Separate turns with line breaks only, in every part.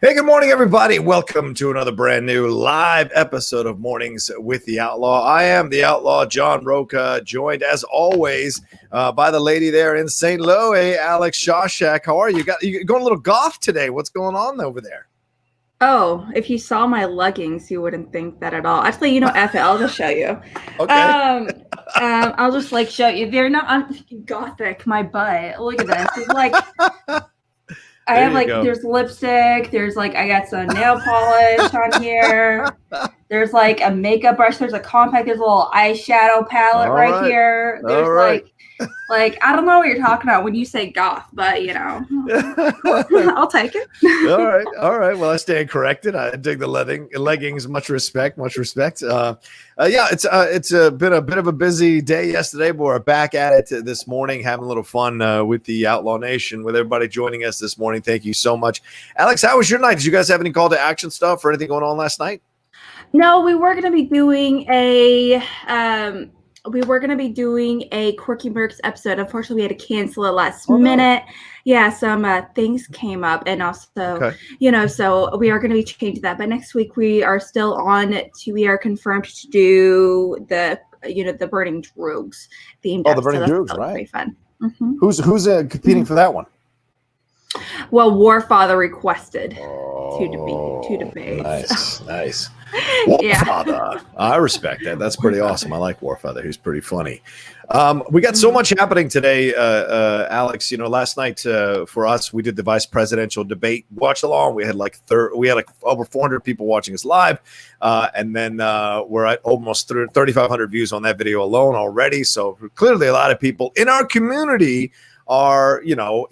Hey, good morning, everybody. Welcome to another brand new live episode of Mornings with the Outlaw. I am the Outlaw, John Rocha, joined as always by the lady there in St. Louis, Alex Shashek. How are you? You going a little goth today? What's going on over there?
Oh, if you saw my leggings, you wouldn't think that at all. Actually, F it. I'll just show you.
Okay.
I'll just show you. They're not gothic. My butt. Look at this. It's like I have there's lipstick. There's I got some nail polish on here. There's a makeup brush. There's a compact. There's a little eyeshadow palette right here. There's I don't know what you're talking about when you say goth, but I'll take it.
All right. Well, I stand corrected. I dig the leggings. Much respect. Yeah, it's been a bit of a busy day yesterday, but we're back at it this morning, having a little fun with the Outlaw Nation, with everybody joining us this morning. Thank you so much, Alex. How was your night? Did you guys have any call to action stuff or anything going on last night?
No, we were going to be doing a Quirky Mercs episode. Unfortunately, we had to cancel it last minute. No. Yeah, some things came up, and also, so we are going to be changing that. But next week we are still we are confirmed to do the Burning Drogues themed.
Oh, the Burning Drogues, right?
Pretty fun. Mm-hmm.
Who's competing for that one?
Well, Warfather requested to debate.
Nice. Warfather. I respect that. That's pretty awesome. I like Warfather. He's pretty funny. We got so much happening today, Alex. Last night for us, we did the vice presidential debate watch along. We had over 400 people watching us live, and then we're at almost 3,500 views on that video alone already. So clearly, a lot of people in our community are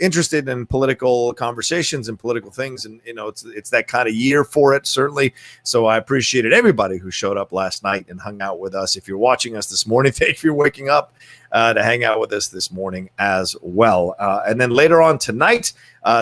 interested in political conversations and political things, and it's that kind of year for it, certainly. So I appreciated everybody who showed up last night and hung out with us. If you're watching us this morning, thank you for waking up to hang out with us this morning as well. And then later on tonight,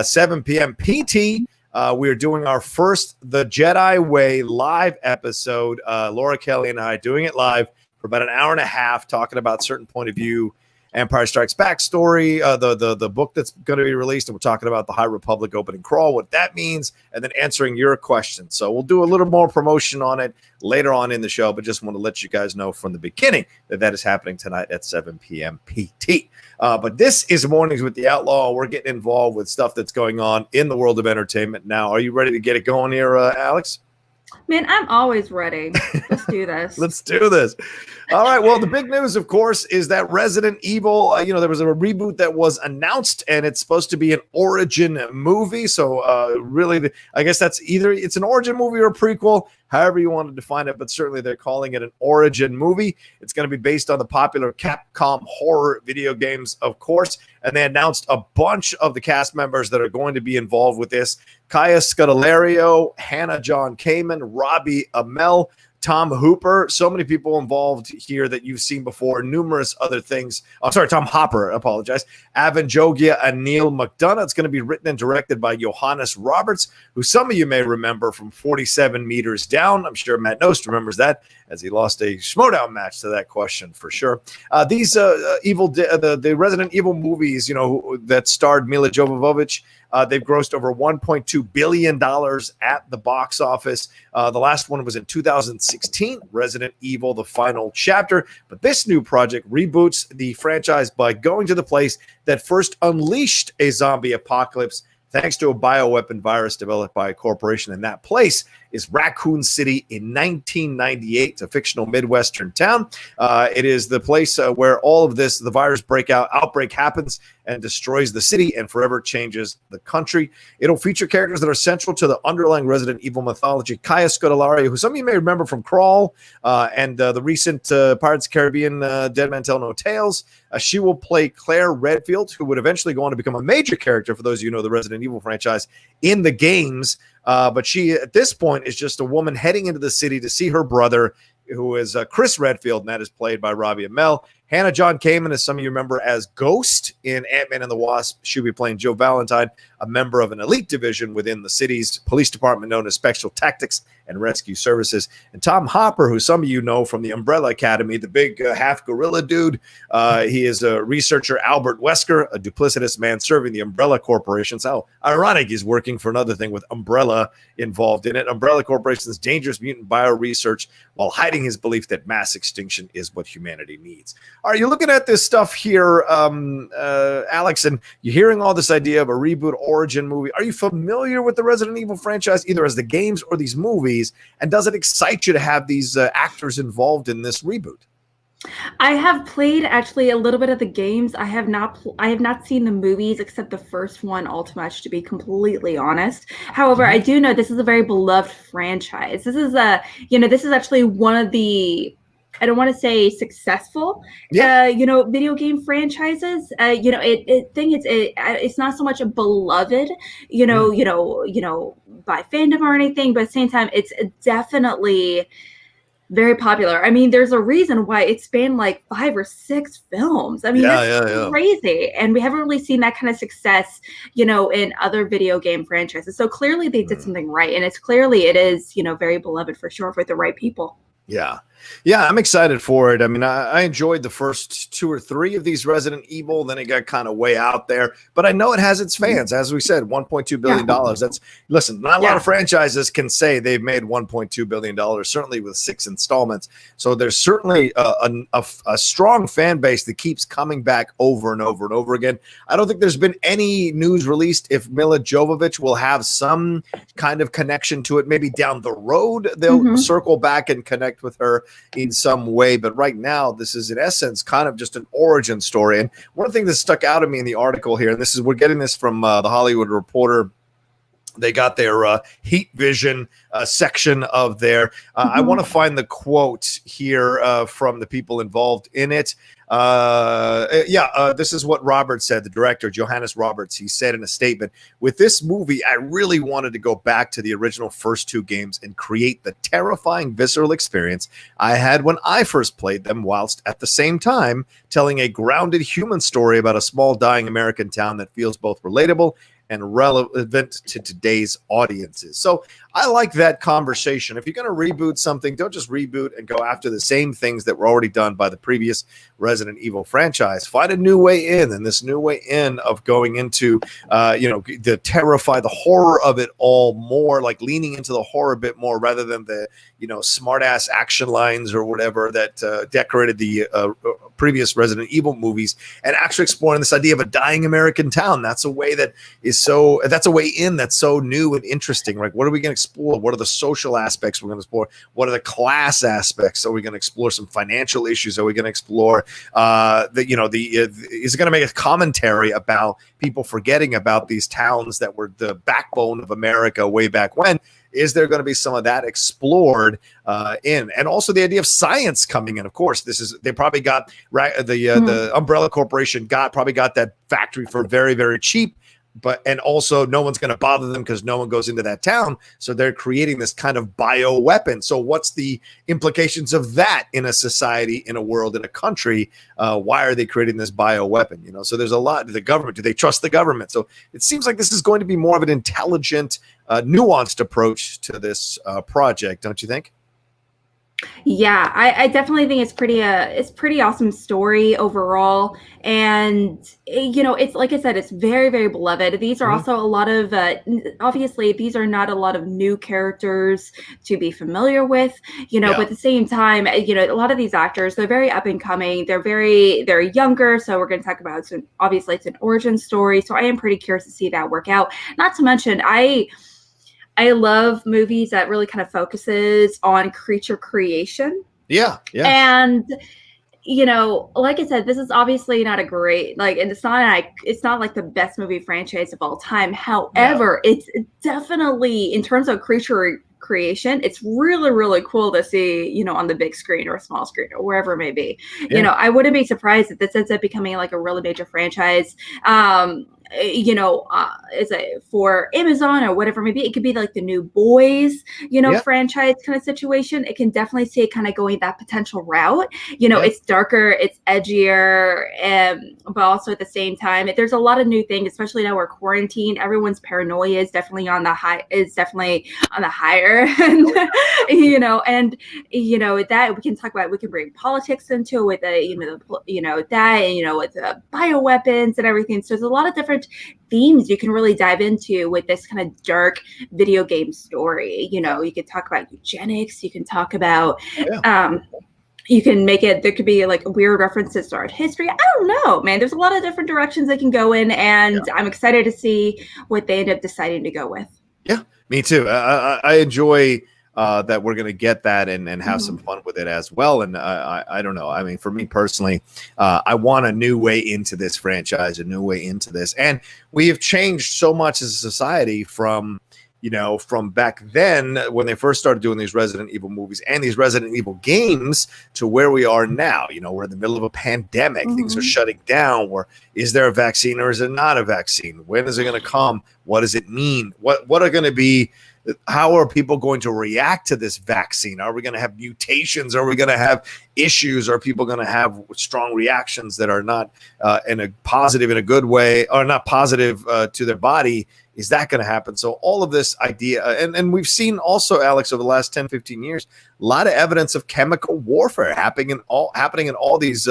7 p.m. PT, we are doing our first The Jedi Way live episode. Laura Kelly and I doing it live for about an hour and a half, talking about certain point of view Empire Strikes Back story, the book that's going to be released, and we're talking about the High Republic opening crawl, what that means, and then answering your questions. So we'll do a little more promotion on it later on in the show, but just want to let you guys know from the beginning that is happening tonight at 7 p.m. PT. But this is Mornings with the Outlaw. We're getting involved with stuff that's going on in the world of entertainment now. Are you ready to get it going here, Alex?
Man, I'm always ready. Let's do this.
Let's do this. All right. Well, the big news, of course, is that Resident Evil, there was a reboot that was announced, and it's supposed to be an origin movie. So really, I guess it's an origin movie or a prequel, however you want to define it, but certainly they're calling it an origin movie. It's going to be based on the popular Capcom horror video games, of course. And they announced a bunch of the cast members that are going to be involved with this. Kaya Scodelario, Hannah John-Kamen, Robbie Amell, Tom Hooper, so many people involved here that you've seen before, numerous other things. Oh, sorry, Tom Hopper, I apologize. Avan Jogia and Neil McDonough. It's going to be written and directed by Johannes Roberts, who some of you may remember from 47 Meters Down. I'm sure Matt Nost remembers that, as he lost a schmodown match to that question for sure. These the Resident Evil movies, that starred Mila Jovovich, they've grossed over $1.2 billion at the box office. The last one was in 2016, Resident Evil, The Final Chapter. But this new project reboots the franchise by going to the place that first unleashed a zombie apocalypse thanks to a bioweapon virus developed by a corporation. And that place is Raccoon City in 1998. It's a fictional Midwestern town. It is the place where all of this, the virus outbreak happens and destroys the city and forever changes the country. It'll feature characters that are central to the underlying Resident Evil mythology. Kaya Scodelario, who some of you may remember from Crawl and the recent Pirates of the Caribbean Dead Man Tell No Tales. She will play Claire Redfield, who would eventually go on to become a major character, for those of you who know the Resident Evil franchise, in the games. But she, at this point, is just a woman heading into the city to see her brother, who is Chris Redfield, and that is played by Robbie Amell. Hannah John-Kamen, as some of you remember as Ghost in Ant-Man and the Wasp. She'll be playing Joe Valentine, a member of an elite division within the city's police department known as Special Tactics and Rescue Services. And Tom Hopper, who some of you know from the Umbrella Academy, the big half gorilla dude. He is a researcher, Albert Wesker, a duplicitous man serving the Umbrella Corporation. So ironic, he's working for another thing with Umbrella involved in it. Umbrella Corporation's dangerous mutant bio research while hiding his belief that mass extinction is what humanity needs. All right, you're looking at this stuff here, Alex, and you're hearing all this idea of a reboot origin movie. Are you familiar with the Resident Evil franchise, either as the games or these movies? And does it excite you to have these actors involved in this reboot?
I have played actually a little bit of the games. I have not seen the movies except the first one all too much, to be completely honest. However, I do know this is a very beloved franchise. This is this is actually one of the, I don't want to say successful, video game franchises. It's not so much a beloved, by fandom or anything, but at the same time, it's definitely very popular. I mean, there's a reason why it spanned like 5 or 6 films. I mean, that's crazy. And we haven't really seen that kind of success, in other video game franchises. So clearly they did something right. And it is, very beloved for sure with the right people.
Yeah, I'm excited for it. I mean, I enjoyed the first 2 or 3 of these Resident Evil. Then it got kind of way out there. But I know it has its fans. As we said, $1.2 billion. Listen, not a lot of franchises can say they've made $1.2 billion, certainly with 6 installments. So there's certainly a strong fan base that keeps coming back over and over and over again. I don't think there's been any news released if Milla Jovovich will have some kind of connection to it. Maybe down the road, they'll circle back and connect with her in some way, but right now this is in essence kind of just an origin story. And one thing that stuck out at me in the article here, and we're getting this from the Hollywood Reporter. They got their Heat Vision section of there. I want to find the quote here from the people involved in it. This is what Robert said, the director, Johannes Roberts. He said in a statement, "With this movie, I really wanted to go back to the original first 2 games and create the terrifying, visceral experience I had when I first played them, whilst at the same time telling a grounded human story about a small, dying American town that feels both relatable and relevant to today's audiences." So I like that conversation. If you're going to reboot something, don't just reboot and go after the same things that were already done by the previous Resident Evil franchise. Find a new way in, and this new way in of going into, the horror of it all more, like leaning into the horror a bit more rather than the, smart ass action lines or whatever that decorated the previous Resident Evil movies, and actually exploring this idea of a dying American town. That's a way that is that's a way in that's so new and interesting. Like, what are we going to explore? What are the social aspects we're going to explore? What are the class aspects? Are we going to explore some financial issues? Are we going to explore is it going to make a commentary about people forgetting about these towns that were the backbone of America way back when? Is there going to be some of that explored in? And also the idea of science coming in. Of course, they probably got the Umbrella Corporation probably got that factory for very, very cheap. And also no one's going to bother them because no one goes into that town. So they're creating this kind of bio weapon. So what's the implications of that in a society, in a world, in a country? Why are they creating this bio weapon? So there's a lot. The government, do they trust the government? So it seems like this is going to be more of an intelligent, nuanced approach to this project. Don't you think?
Yeah, I definitely think it's pretty awesome story overall. And, it's like I said, it's very, very beloved. These are also a lot of, obviously, these are not a lot of new characters to be familiar with, but at the same time, a lot of these actors, they're very up and coming. They're younger. So we're going to talk about, obviously, it's an origin story. So I am pretty curious to see that work out. Not to mention, I love movies that really kind of focuses on creature creation. Yeah. And, like I said, this is obviously not a great, and it's not like the best movie franchise of all time. However, it's definitely, in terms of creature creation, it's really, really cool to see, on the big screen or a small screen or wherever it may be. I wouldn't be surprised if this ends up becoming like a really major franchise. is it for Amazon or whatever, maybe it could be like the new Boys, franchise kind of situation. It can definitely see it kind of going that potential route. It's darker, it's edgier, but also at the same time, there's a lot of new things, especially now we're quarantined. Everyone's paranoia is definitely on the higher end, and that we can talk about. We can bring politics into it with with the bioweapons and everything. So there's a lot of different themes you can really dive into with this kind of dark video game story. You could talk about eugenics. You can talk about, you can make it, there could be like weird references to art history. I don't know, man. There's a lot of different directions they can go in, and I'm excited to see what they end up deciding to go with.
Yeah, me too. I enjoy that we're going to get that and have some fun with it as well. And I don't know. I mean, for me personally, I want a new way into this franchise, a new way into this. And we have changed so much as a society from back then when they first started doing these Resident Evil movies and these Resident Evil games to where we are now. We're in the middle of a pandemic. Things are shutting down. Is there a vaccine or is it not a vaccine? When is it going to come? What does it mean? What are going to be? How are people going to react to this vaccine? Are we going to have mutations? Are we going to have issues? Are people going to have strong reactions that are not in a positive, in a good way, or not positive to their body? Is that going to happen? So all of this idea, and we've seen also, Alex, over the last 10, 15 years, a lot of evidence of chemical warfare happening in all these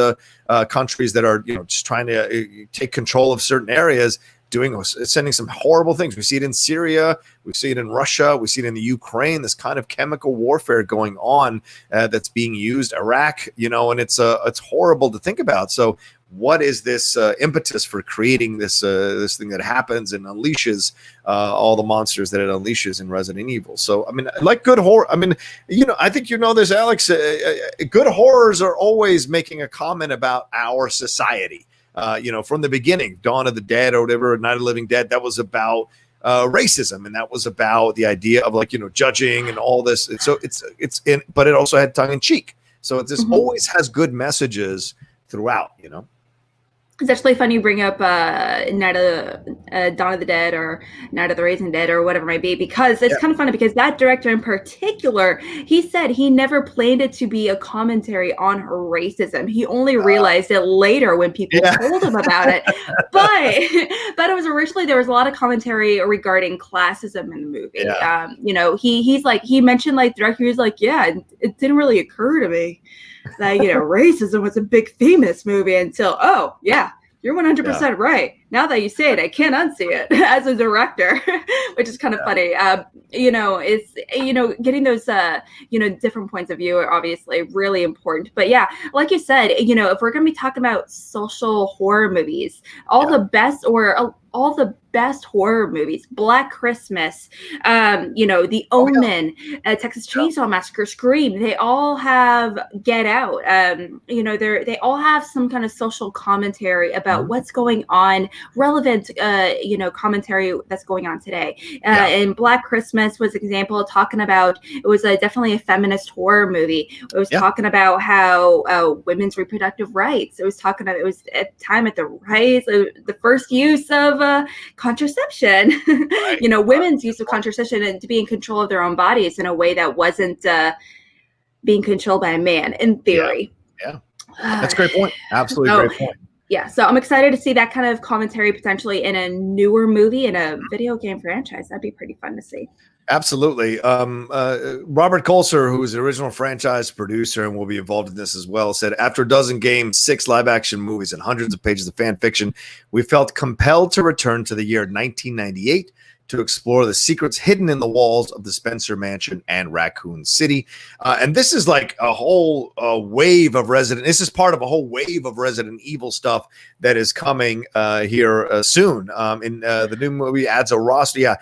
countries that are just trying to take control of certain areas, sending some horrible things. We see it in Syria, we see it in Russia, we see it in the Ukraine, this kind of chemical warfare going on that's being used, Iraq, and it's horrible to think about. So what is this impetus for creating this thing that happens and unleashes all the monsters that it unleashes in Resident Evil? So, I mean, like good horror, I mean, I think this, Alex, good horrors are always making a comment about our society. From the beginning, Dawn of the Dead or whatever, Night of the Living Dead, that was about racism, and that was about the idea of judging and all this. But it also had tongue in cheek. So it just always has good messages throughout.
It's actually funny you bring up Dawn of the Dead or Night of the Raising Dead or whatever it might be, because it's kind of funny because that director in particular, he said he never planned it to be a commentary on her racism. He only realized it later when people told him about it. But it was originally, there was a lot of commentary regarding classism in the movie. He mentioned director, he was like, it didn't really occur to me that racism was a big theme in this movie until you're 100% right. Now that you say it, I can't unsee it as a director, which is kind of funny. It's getting those different points of view are obviously really important. But like you said, if we're going to be talking about social horror movies, all the best horror movies, Black Christmas, The Omen, Texas Chainsaw Massacre, Scream, they all have Get Out. They all have some kind of social commentary about what's going on, relevant, commentary that's going on today. And Black Christmas was an example of talking about, it was definitely a feminist horror movie. It was talking about how women's reproductive rights. It was talking about, it was at time at the rise of the first use of contraception, women's use of contraception and to be in control of their own bodies in a way that wasn't being controlled by a man, in theory.
That's a great point. Absolutely great point.
So I'm excited to see that kind of commentary potentially in a newer movie in a video game franchise. That'd be pretty fun to see.
Absolutely. Robert Kolser, who is the original franchise producer and will be involved in this as well, said, after a dozen games, 6 live-action movies, and hundreds of pages of fan fiction, we felt compelled to return to the year 1998 to explore the secrets hidden in the walls of the Spencer Mansion and Raccoon City. And this is like a whole wave of this is part of a whole wave of Resident Evil stuff that is coming here soon. The new movie adds a roster.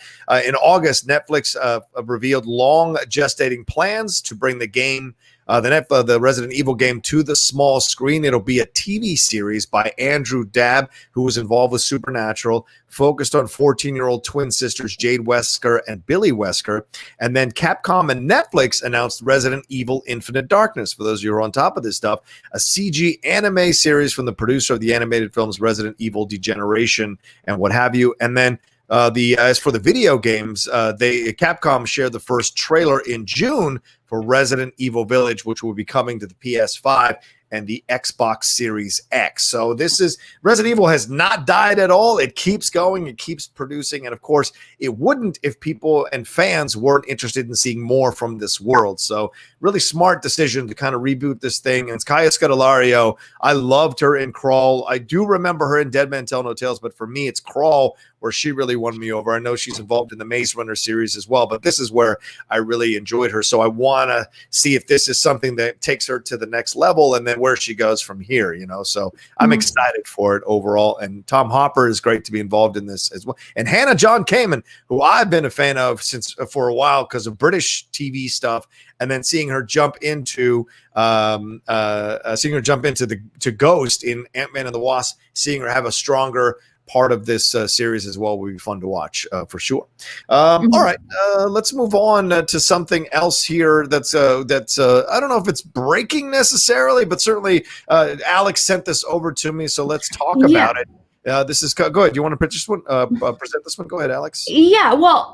In August, Netflix Netflix revealed long gestating plans to bring the game, the Resident Evil game, to the small screen. It'll be a TV series by Andrew Dabb, who was involved with Supernatural, focused on 14-year-old twin sisters Jade Wesker and Billy Wesker. And then Capcom and Netflix announced Resident Evil Infinite Darkness, for those of you who are on top of this stuff, a CG anime series from the producer of the animated films Resident Evil Degeneration and what have you. And then as for the video games, Capcom shared the first trailer in June for Resident Evil Village, which will be coming to the PS5 and the Xbox Series X. So this is Resident Evil has not died at all. It keeps going. It keeps producing. And of course, it wouldn't if people and fans weren't interested in seeing more from this world. So really smart decision to kind of reboot this thing. And it's Kaya Scodelario. I loved her in Crawl. I do remember her in Dead Men Tell No Tales, but for me, it's Crawl where she really won me over. I know she's involved in the Maze Runner series as well, but this is where I really enjoyed her. So I want to see if this is something that takes her to the next level and then where she goes from here, you know. So I'm excited for it overall. And Tom Hopper is great to be involved in this as well. And Hannah John-Kamen, who I've been a fan of for a while because of British TV stuff, and then seeing her jump into to Ghost in Ant-Man and the Wasp, seeing her have a stronger part of this series as well will be fun to watch for sure. All right, let's move on to something else here that's I don't know if it's breaking necessarily, but certainly Alex sent this over to me, so let's talk about it. This is go ahead. You want to present this one? Go ahead, Alex.
Yeah, well,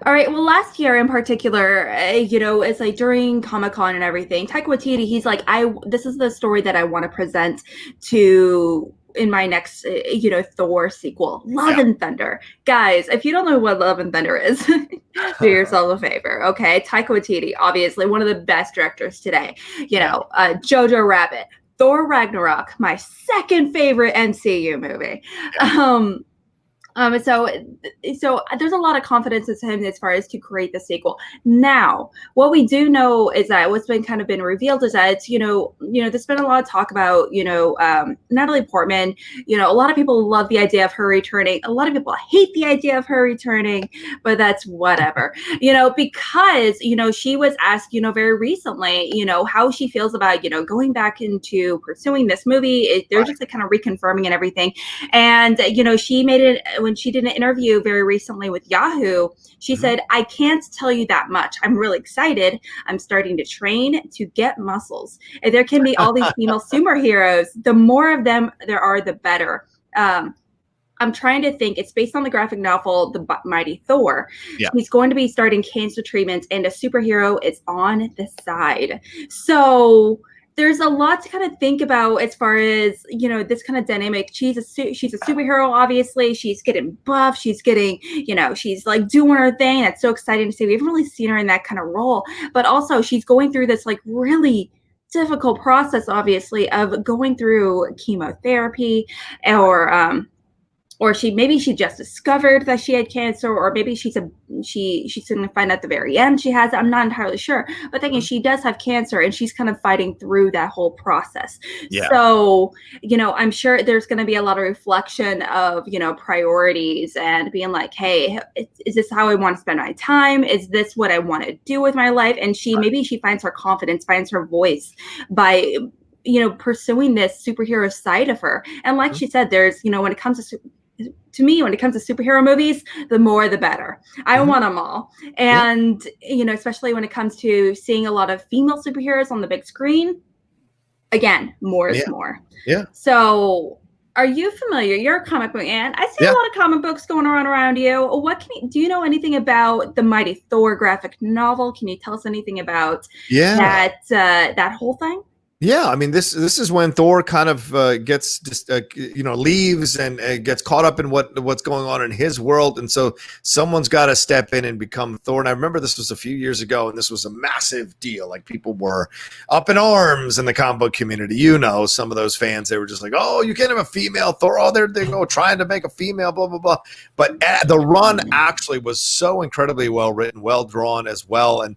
all right. Well, last year in particular, it's like during Comic-Con and everything, Taika Waititi, he's like, this is the story that I want to present in my next, Thor sequel, Love and Thunder. Guys, if you don't know what Love and Thunder is, do yourself a favor, okay? Taika Waititi, obviously one of the best directors today. Jojo Rabbit, Thor Ragnarok, my second favorite MCU movie. So there's a lot of confidence in him as far as to create the sequel. Now, what we do know is that what's been revealed is that it's, there's been a lot of talk about, Natalie Portman. A lot of people love the idea of her returning. A lot of people hate the idea of her returning, but that's whatever, because, she was asked, very recently, how she feels about, going back into pursuing this movie. They're just kind of reconfirming and everything. And, she made it when she did an interview very recently with Yahoo. She said, I can't tell you that much. I'm really excited. I'm starting to train to get muscles. And there can be all these female superheroes. The more of them there are, the better. I'm trying to think. It's based on the graphic novel, The Mighty Thor. Yeah. He's going to be starting cancer treatments, and a superhero is on the side. So there's a lot to kind of think about as far as, this kind of dynamic. She's a superhero, obviously. She's getting buff. She's getting, she's like doing her thing. That's so exciting to see. We haven't really seen her in that kind of role. But also she's going through this like really difficult process, obviously, of going through chemotherapy or maybe she just discovered that she had cancer, or maybe she's going to find out at the very end she has it. I'm not entirely sure. But thinking she does have cancer, and she's kind of fighting through that whole process. Yeah. So, I'm sure there's going to be a lot of reflection of, priorities and being like, hey, is this how I want to spend my time? Is this what I want to do with my life? And maybe she finds her confidence, finds her voice by, pursuing this superhero side of her. And like she said, there's, when it comes to superhero movies, the more the better. I want them all. And, especially when it comes to seeing a lot of female superheroes on the big screen, again, more is more. Yeah. So are you familiar? You're a comic book man. I see a lot of comic books going around you. Do you know anything about the Mighty Thor graphic novel? Can you tell us anything about that whole thing?
Yeah, I mean, this is when Thor kind of gets just leaves and gets caught up in what's going on in his world, and so someone's got to step in and become Thor. And I remember this was a few years ago, and this was a massive deal. Like, people were up in arms in the comic book community. Some of those fans, they were just like, "Oh, you can't have a female Thor." Oh, they go trying to make a female, blah blah blah. But the run actually was so incredibly well written, well drawn as well, and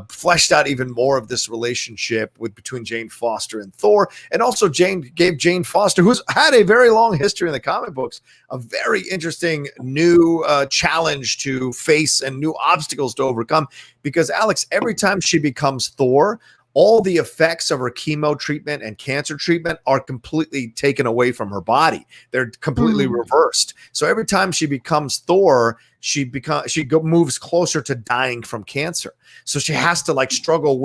fleshed out even more of this relationship between Jane Foster Foster in Thor, and also gave Jane Foster, who's had a very long history in the comic books, a very interesting new challenge to face and new obstacles to overcome. Because Alex, every time she becomes Thor, all the effects of her chemo treatment and cancer treatment are completely taken away from her body. They're completely reversed. So every time she becomes Thor, she moves closer to dying from cancer. So she has to like struggle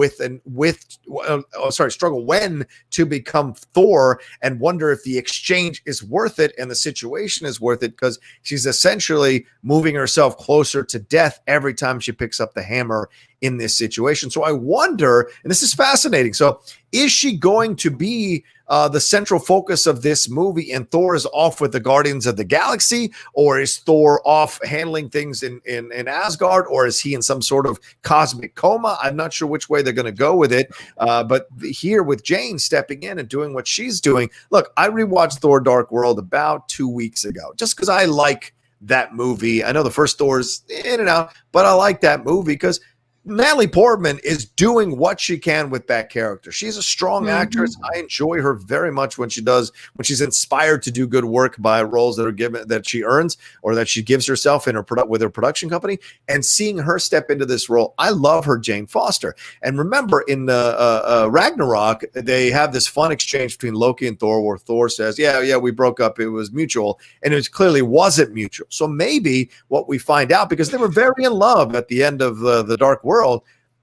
struggle when to become Thor, and wonder if the exchange is worth it and the situation is worth it, because she's essentially moving herself closer to death every time she picks up the hammer in this situation. So I wonder, and this is fascinating. So is she going to be the central focus of this movie, and Thor is off with the Guardians of the Galaxy, or is Thor off handling things in Asgard, or is he in some sort of cosmic coma? I'm not sure which way they're going to go with it. But here with Jane stepping in and doing what she's doing. Look, I rewatched Thor Dark World about 2 weeks ago, just because I like that movie. I know the first Thor's in and out, but I like that movie because Natalie Portman is doing what she can with that character. She's a strong actress. I enjoy her very much when she's inspired to do good work by roles that she earns or that she gives herself in with her production company. And seeing her step into this role, I love her Jane Foster. And remember, in Ragnarok, they have this fun exchange between Loki and Thor, where Thor says, "Yeah, we broke up. It was mutual," and it clearly wasn't mutual. So maybe what we find out, because they were very in love at the end of the Dark World,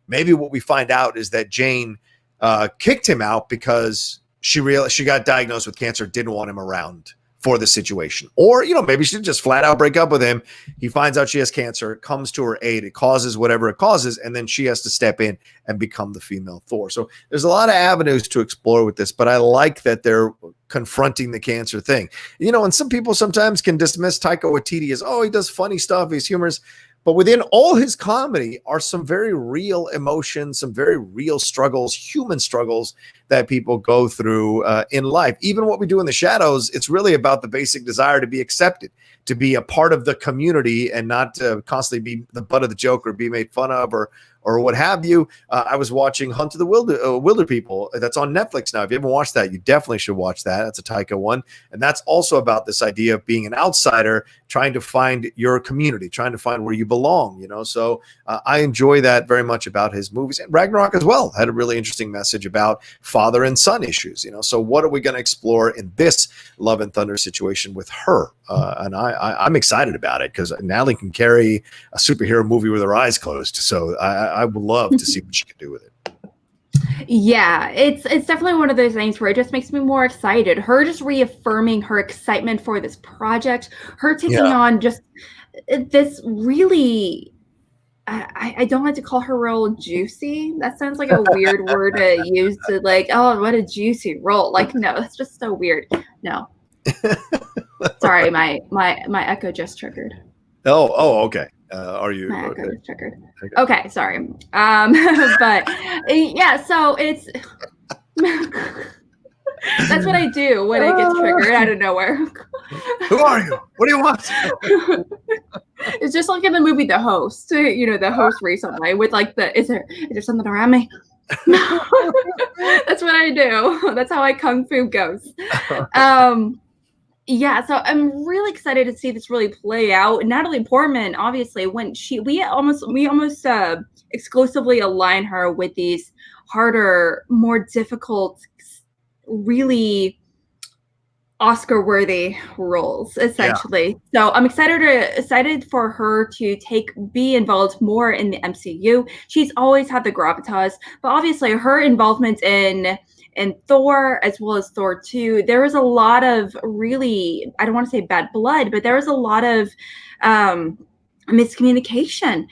maybe what we find out is that Jane kicked him out because she realized she got diagnosed with cancer, didn't want him around for the situation. Or, maybe she did just flat out break up with him. He finds out she has cancer, comes to her aid, it causes whatever it causes, and then she has to step in and become the female Thor. So there's a lot of avenues to explore with this, but I like that they're confronting the cancer thing. And some people sometimes can dismiss Taika Waititi as, oh, he does funny stuff, he's humorous. But within all his comedy are some very real emotions, some very real struggles, human struggles that people go through in life. Even what we do in the shadows, it's really about the basic desire to be accepted, to be a part of the community and not to constantly be the butt of the joke or be made fun of or what have you. I was watching Hunt of the Wilder People. That's on Netflix now. If you haven't watched that, you definitely should watch that. That's a Taika one. And that's also about this idea of being an outsider, trying to find your community, trying to find where you belong, So I enjoy that very much about his movies. And Ragnarok as well had a really interesting message about father and son issues, So what are we going to explore in this Love and Thunder situation with her? And I'm excited about it because Natalie can carry a superhero movie with her eyes closed. So I would love to see what she can do with it.
Yeah, it's definitely one of those things where it just makes me more excited. Her just reaffirming her excitement for this project, her taking on just this really, I don't like to call her role juicy. That sounds like a weird word to use to like, oh, what a juicy role. Like, no, it's just so weird. No. Sorry, my echo just triggered.
Oh, okay. Are you?
My echo just triggered. Okay, sorry. But yeah, so it's that's what I do when it gets triggered out of nowhere.
Who are you? What do you want?
It's just like in the movie The Host. The host recently with like is there something around me? That's what I do. That's how I kung fu goes. Yeah, so I'm really excited to see this really play out. Natalie Portman, obviously, when we almost exclusively align her with these harder, more difficult, really Oscar-worthy roles, essentially. Yeah. So I'm excited for her to be involved more in the MCU. She's always had the gravitas, but obviously her involvement in Thor as well as Thor 2, there was a lot of really, I don't want to say bad blood, but there was a lot of miscommunication,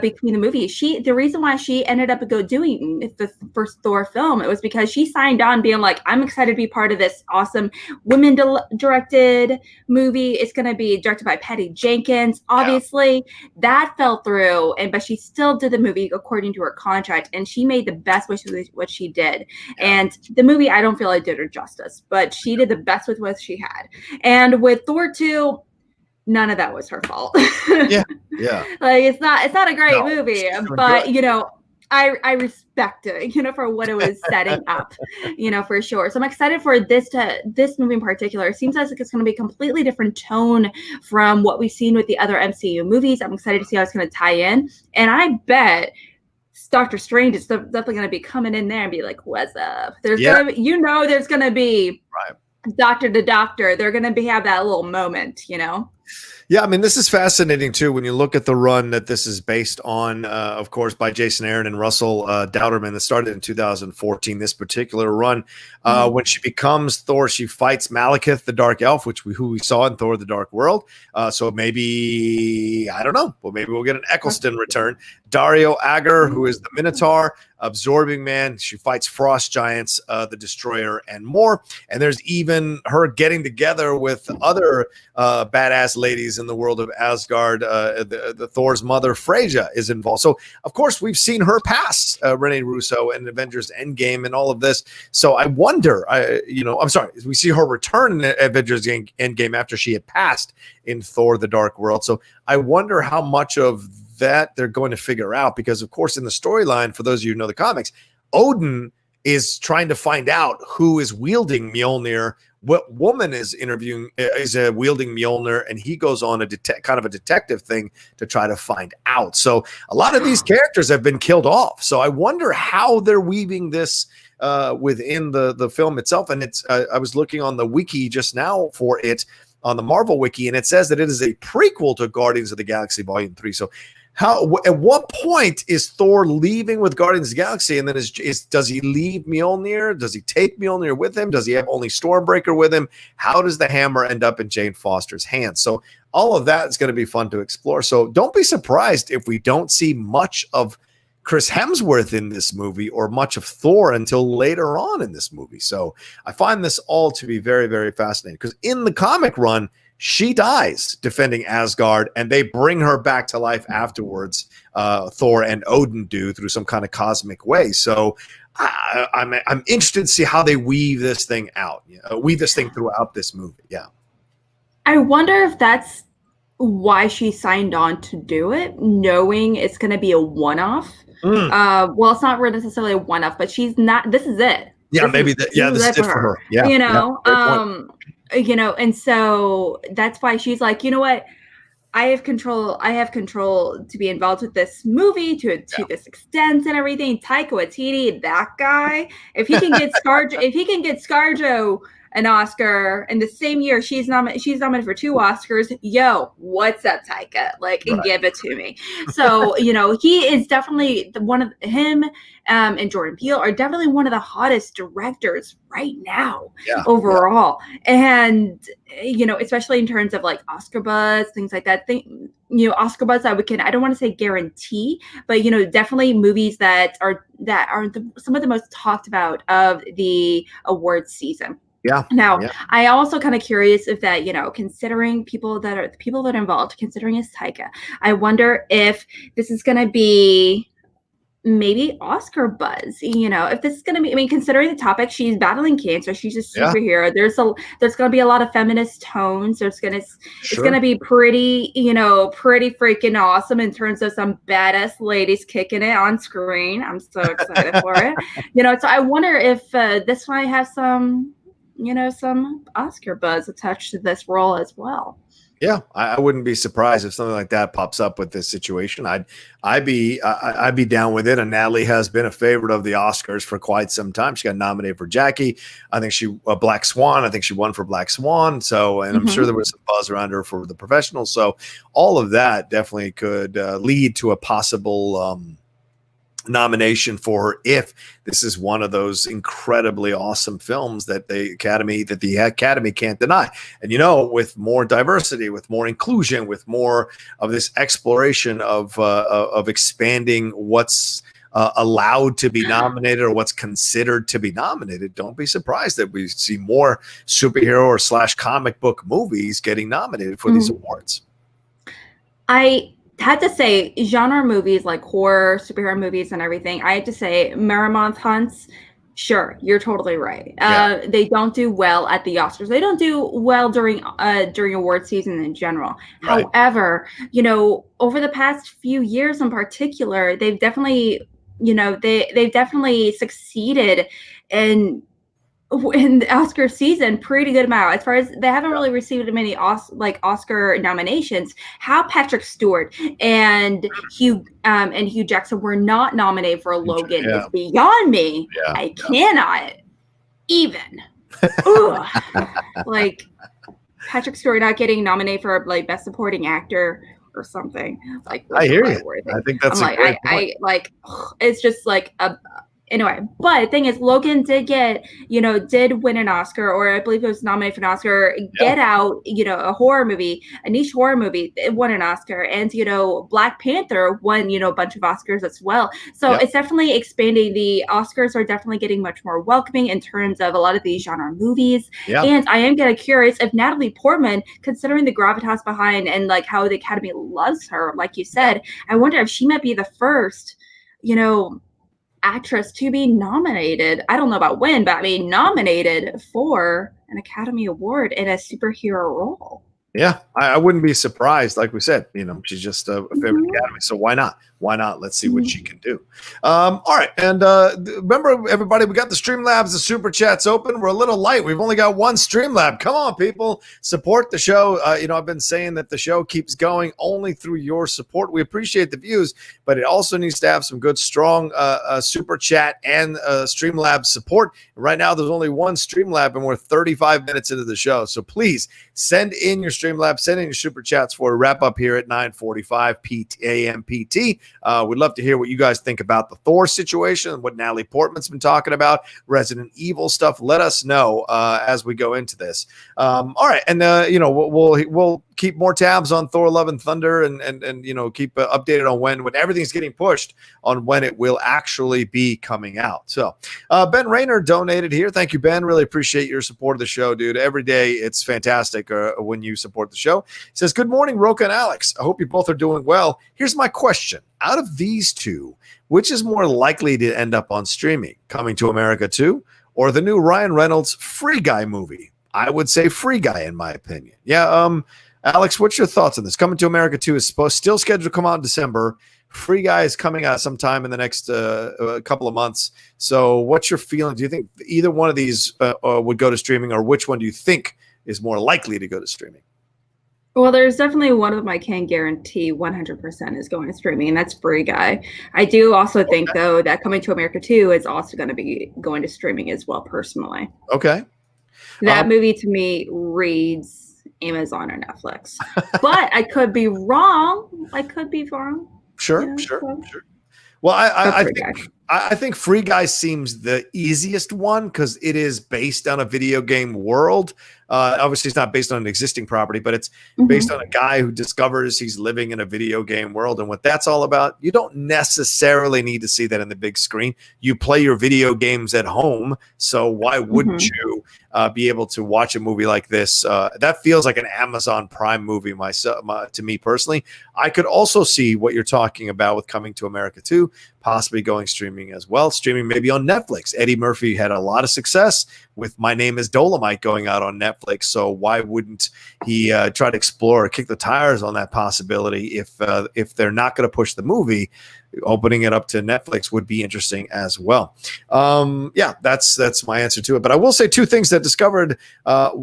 between the movies. The reason why she ended up doing the first Thor film, it was because she signed on being like, I'm excited to be part of this awesome women directed movie. It's going to be directed by Patty Jenkins. Obviously that fell through, but she still did the movie according to her contract, and she made the best with what she did. And the movie, I don't feel like did her justice, but she did the best with what she had. And with Thor 2, none of that was her fault.
Yeah.
Like it's not a great movie, but I respect it, for what it was setting up, for sure. So I'm excited for this movie in particular. It seems like it's going to be a completely different tone from what we've seen with the other MCU movies. I'm excited to see how it's going to tie in. And I bet Doctor Strange is definitely going to be coming in there and be like, what's up? There's going to be, there's going to be doctor to doctor. They're going to have that little moment,
Yeah, I mean, this is fascinating, too, when you look at the run that this is based on, of course, by Jason Aaron and Russell Dauterman that started in 2014, this particular run. When she becomes Thor, she fights Malekith, the Dark Elf, who we saw in Thor, the Dark World. So maybe, I don't know, well, maybe we'll get an Eccleston return. Dario Agger, who is the Minotaur, Absorbing Man. She fights Frost Giants, the Destroyer, and more. And there's even her getting together with other badass ladies in the world of Asgard. The Thor's mother, Freyja, is involved. So, of course, we've seen her pass Rene Russo and Avengers Endgame and all of this. So I wonder, I'm sorry, we see her return in Avengers Endgame after she had passed in Thor, the Dark World. So I wonder how much of that they're going to figure out, because of course in the storyline, for those of you who know the comics, Odin is trying to find out who is wielding Mjolnir, what woman is wielding Mjolnir, and he goes on a kind of a detective thing to try to find out. So a lot of these characters have been killed off. So I wonder how they're weaving this within the film itself. And it's I was looking on the wiki just now for it, on the Marvel wiki, and it says that it is a prequel to Guardians of the Galaxy Volume 3. So at what point is Thor leaving with Guardians of the Galaxy, and then does he leave Mjolnir? Does he take Mjolnir with him? Does he have only Stormbreaker with him? How does the hammer end up in Jane Foster's hands? So all of that is going to be fun to explore. So don't be surprised if we don't see much of Chris Hemsworth in this movie or much of Thor until later on in this movie. So I find this all to be very, very fascinating, because in the comic run, she dies defending Asgard, and they bring her back to life afterwards. Thor and Odin do, through some kind of cosmic way. So I'm interested to see how they weave this thing out, weave this thing throughout this movie. Yeah.
I wonder if that's why she signed on to do it, knowing it's going to be a one-off. Well, it's not necessarily a one-off, but she's not. This is it.
Yeah, this is it for her. Yeah,
and so that's why she's like, you know what? I have control to be involved with this movie to this extent and everything. Taika Waititi, that guy, if he can get ScarJo an Oscar in the same year she's nominated for 2 Oscars. Yo, what's up, Taika? Give it to me. So, he is definitely him and Jordan Peele are definitely one of the hottest directors right now overall. And, especially in terms of Oscar buzz, things like that. Oscar buzz, I don't want to say guarantee, but, definitely movies that are some of the most talked about of the awards season.
Yeah.
Now, I also kind of curious if that, considering the people that are involved, considering it's Taika, I wonder if this is going to be maybe Oscar buzz, if this is going to be, considering the topic, she's battling cancer, she's a superhero. There's going to be a lot of feminist tones. It's going to be pretty, pretty freaking awesome in terms of some badass ladies kicking it on screen. I'm so excited for it. So I wonder if this might have some Oscar buzz attached to this role as well.
Yeah, I wouldn't be surprised if something like that pops up with this situation. I'd be down with it. And Natalie has been a favorite of the Oscars for quite some time. She got nominated for Jackie. I think Black Swan. I think she won for Black Swan. So, and I'm sure there was some buzz around her for The Professional. So all of that definitely could lead to a possible nomination for her if this is one of those incredibly awesome films that the Academy can't deny. And with more diversity, with more inclusion, with more of this exploration of expanding what's allowed to be nominated or what's considered to be nominated, don't be surprised that we see more superhero or /comic book movies getting nominated for these awards.
I had to say, genre movies like horror, superhero movies, and everything, I had to say, Marathon Hunts, sure, you're totally right. They don't do well at the Oscars. They don't do well during award season in general. Right. However, over the past few years in particular, they've definitely they've definitely succeeded in the Oscar season pretty good amount. As far as they haven't really received many Oscar nominations. How Patrick Stewart and Hugh Jackson were not nominated for Logan is beyond me. I cannot even. Like Patrick Stewart not getting nominated for like Best Supporting Actor or something. Like
I hear you. I think that's
it's just like anyway, but the thing is, Logan did win an Oscar, or I believe it was nominated for an Oscar. Get Out, a horror movie, a niche horror movie, it won an Oscar. And, Black Panther won, a bunch of Oscars as well. So it's definitely expanding. The Oscars are definitely getting much more welcoming in terms of a lot of these genre movies. Yeah. And I am kind of curious if Natalie Portman, considering the gravitas behind and like how the Academy loves her, like you said, I wonder if she might be the first, actress to be nominated. I don't know about win, but I mean nominated for an Academy Award in a superhero role.
Yeah, I wouldn't be surprised. Like we said, she's just a favorite Academy. So why not? Why not? Let's see what she can do. All right. And remember, everybody, we got the Streamlabs, the Super Chats open. We're a little light. We've only got one Streamlab. Come on, people. Support the show. I've been saying that the show keeps going only through your support. We appreciate the views, but it also needs to have some good, strong Super Chat and Streamlab support. Right now, there's only one Streamlab, and we're 35 minutes into the show. So please send in your Streamlab, send in your Super Chats for a wrap up here at 9:45 a.m. PT. We'd love to hear what you guys think about the Thor situation, what Natalie Portman's been talking about, Resident Evil stuff. Let us know as we go into this. All right, and we'll keep more tabs on Thor: Love and Thunder, and keep updated on when everything's getting pushed on when it will actually be coming out. So Ben Rayner donated here. Thank you, Ben. Really appreciate your support of the show, dude. Every day it's fantastic when you support the show. He says, "Good morning, Rocha and Alex. I hope you both are doing well. Here's my question. Out of these two, which is more likely to end up on streaming? Coming to America 2 or the new Ryan Reynolds Free Guy movie?" I would say Free Guy, in my opinion. Yeah, Alex, what's your thoughts on this? Coming to America 2 is still scheduled to come out in December. Free Guy is coming out sometime in the next couple of months. So what's your feeling? Do you think either one of these would go to streaming, or which one do you think is more likely to go to streaming?
Well, there's definitely one of them I can guarantee 100% is going to streaming, and that's Free Guy. I do also think, though, that Coming to America 2 is also going to be going to streaming as well, personally.
Okay.
That movie, to me, reads Amazon or Netflix. But I could be wrong.
Sure. Well, I think Free Guy seems the easiest one because it is based on a video game world. Obviously, it's not based on an existing property, but it's based on a guy who discovers he's living in a video game world. And what that's all about, you don't necessarily need to see that in the big screen. You play your video games at home. So why wouldn't you be able to watch a movie like this? That feels like an Amazon Prime movie to me personally. I could also see what you're talking about with Coming to America 2, possibly going streaming as well. Streaming maybe on Netflix. Eddie Murphy had a lot of success with My Name is Dolomite going out on Netflix. So why wouldn't he try to explore or kick the tires on that possibility if they're not going to push the movie? Opening it up to Netflix would be interesting as well. Yeah, that's my answer to it. But I will say two things that discovered.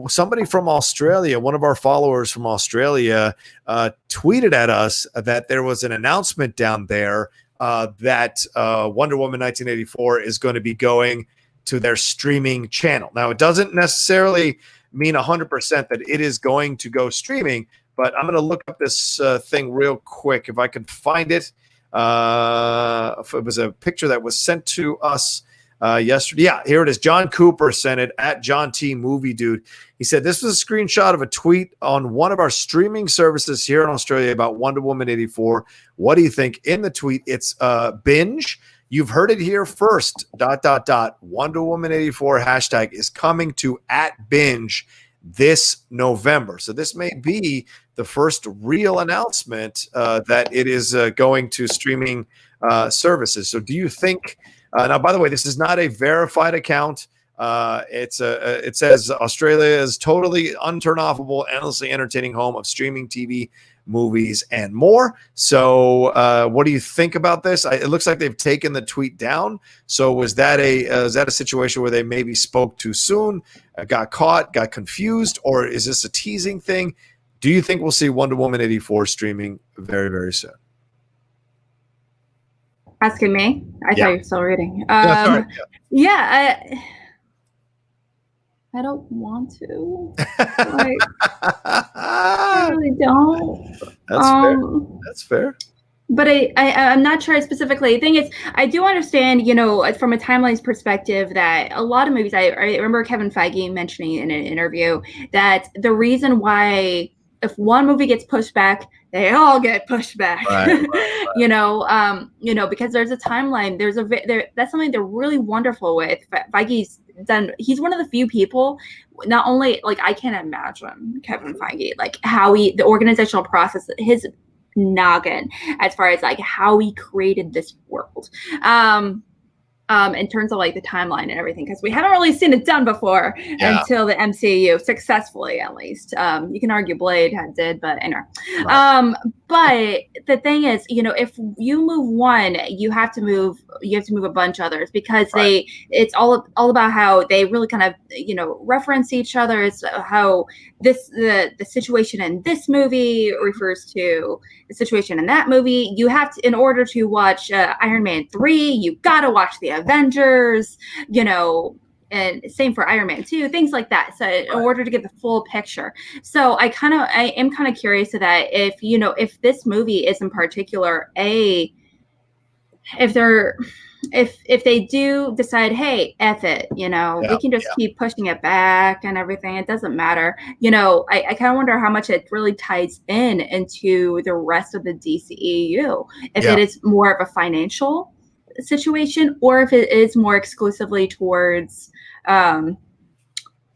Somebody from Australia, one of our followers from Australia, tweeted at us that there was an announcement down there that Wonder Woman 1984 is going to be going to their streaming channel. Now, it doesn't necessarily mean 100% that it is going to go streaming, but I'm going to look up this thing real quick if I can find it. If it was a picture that was sent to us yesterday. Yeah, here it is. John Cooper sent it at John T. Movie Dude. He said, this was a screenshot of a tweet on one of our streaming services here in Australia about Wonder Woman 84. What do you think? In the tweet, it's binge. You've heard it here first. ... Wonder Woman 84 hashtag is coming to @binge this November. So this may be the first real announcement that it is going to streaming services. So do you think now, by the way, this is not a verified account. It says Australia is totally unturn-offable, endlessly entertaining home of streaming TV, movies, and more. So what do you think about this? It looks like they've taken the tweet down. So was that a situation where they maybe spoke too soon, got caught, got confused, or is this a teasing thing? Do you think we'll see Wonder Woman 84 streaming very, very soon?
Asking me? I thought you were still reading.
Sorry.
I don't want to. Like, I really don't.
That's fair.
But I'm not sure specifically. The thing is, I do understand, from a timelines perspective, that a lot of movies, I remember Kevin Feige mentioning in an interview that the reason why if one movie gets pushed back, they all get pushed back. Right. Because there's a timeline. That's something they're really wonderful with. Feige's done. He's one of the few people. Not only I can't imagine Kevin Feige how the organizational process, his noggin as far as how he created this world. In terms of the timeline and everything, because we haven't really seen it done before until the MCU successfully, at least. You can argue Blade did, but anyway. Right. But the thing is, if you move one, you have to move a bunch of others, because it's all about how they really kind of reference each other. It's how the situation in this movie refers to the situation in that movie. You have to, in order to watch Iron Man 3, you gotta watch the Avengers, and same for Iron Man 2, things like that. So in order to get the full picture. So I am kind of curious to that, if this movie is in particular if they do decide, hey, F it, we can just keep pushing it back and everything, it doesn't matter. I kind of wonder how much it really ties into the rest of the DCEU. If it is more of a financial situation, or if it is more exclusively towards,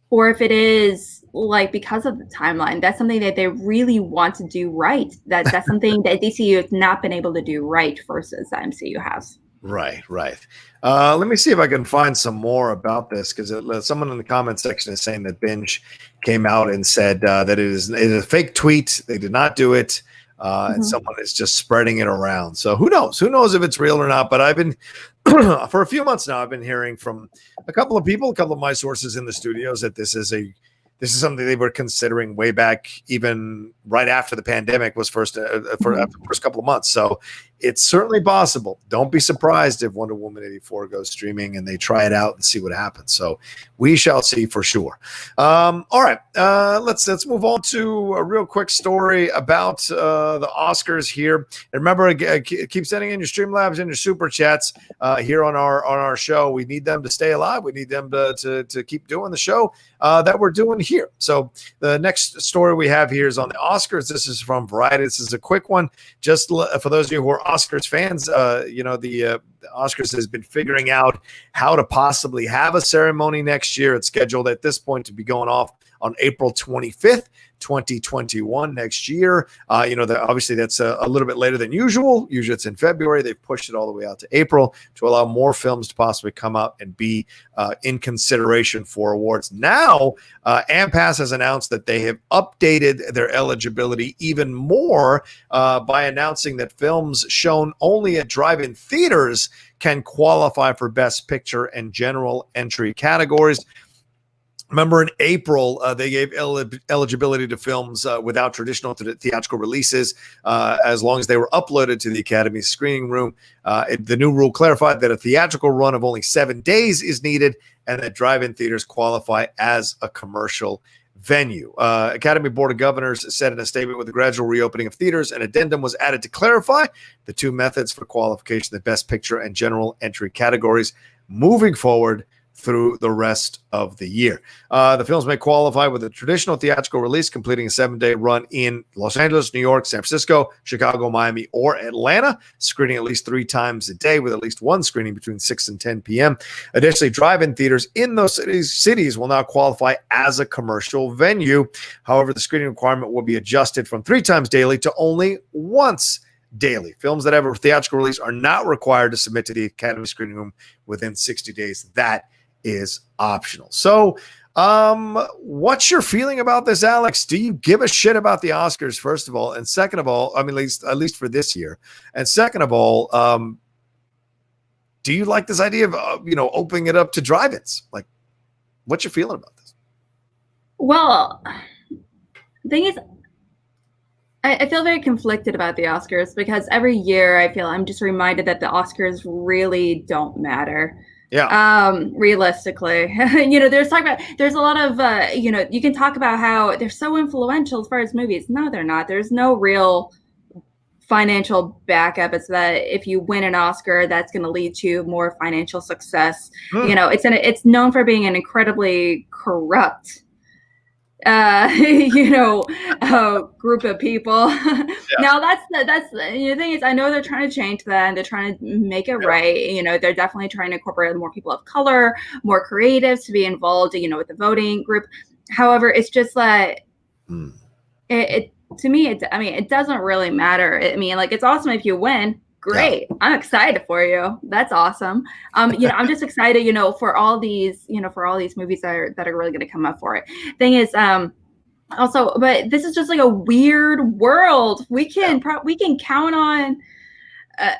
or if it is because of the timeline. That's something that they really want to do right. That's something that DCU has not been able to do right versus the MCU has. Right.
Let me see if I can find some more about this, because someone in the comment section is saying that Binge came out and said that it is a fake tweet. They did not do it. And someone is just spreading it around. So who knows? Who knows if it's real or not? But I've been, for a few months now, I've been hearing from a couple of people, a couple of my sources in the studios, that this is something they were considering way back, even right after the pandemic was for the first couple of months. So it's certainly possible. Don't be surprised if Wonder Woman 84 goes streaming and they try it out and see what happens. So we shall see for sure. All right, let's move on to a real quick story about the Oscars here. And remember, keep sending in your Streamlabs and your Super Chats here on our show. We need them to stay alive. We need them to keep doing the show that we're doing here. So the next story we have here is on the Oscars. This is from Variety. This is a quick one. Just for those of you who are Oscars fans, the Oscars has been figuring out how to possibly have a ceremony next year. It's scheduled at this point to be going off on April 25th, 2021 next year. Obviously that's a little bit later than usual. Usually it's in February. They've pushed it all the way out to April to allow more films to possibly come out and be in consideration for awards. Now, AMPAS has announced that they have updated their eligibility even more by announcing that films shown only at drive-in theaters can qualify for Best Picture and general entry categories. Remember, in April, they gave eligibility to films without traditional theatrical releases, as long as they were uploaded to the Academy's screening room. The new rule clarified that a theatrical run of only 7 days is needed, and that drive-in theaters qualify as a commercial venue. Academy Board of Governors said in a statement, with the gradual reopening of theaters, an addendum was added to clarify the two methods for qualification of Best Picture and general entry categories moving forward through the rest of the year. The films may qualify with a traditional theatrical release, completing a 7-day run in Los Angeles, New York, San Francisco, Chicago, Miami, or Atlanta, screening at least 3 times a day with at least one screening between 6 and 10 p.m. Additionally, drive-in theaters in those cities will now qualify as a commercial venue. However, the screening requirement will be adjusted from 3 times daily to only once daily. Films that have a theatrical release are not required to submit to the Academy screening room within 60 days. That is optional. So, what's your feeling about this, Alex? Do you give a shit about the Oscars, first of all? And second of all, I mean, at least for this year. And second of all, do you like this idea of, opening it up to drive-ins? Like, what's your feeling about this?
Well, the thing is, I feel very conflicted about the Oscars because every year I feel I'm just reminded that the Oscars really don't matter.
Yeah.
Realistically, there's a lot of, you can talk about how they're so influential as far as movies. No, they're not. There's no real financial backup. It's that if you win an Oscar, that's going to lead to more financial success. It's known for being an incredibly corrupt group of people. Yeah. Now that's the thing is, I know they're trying to change that and they're trying to make it right. They're definitely trying to incorporate more people of color, more creatives to be involved, with the voting group. However, it's just like it to me, it doesn't really matter. I mean, like, it's awesome if you win. Great. Yeah. I'm excited for you. That's awesome. I'm just excited, for all these movies that are really going to come up for it. Thing is, also, but this is just like a weird world. We can count on,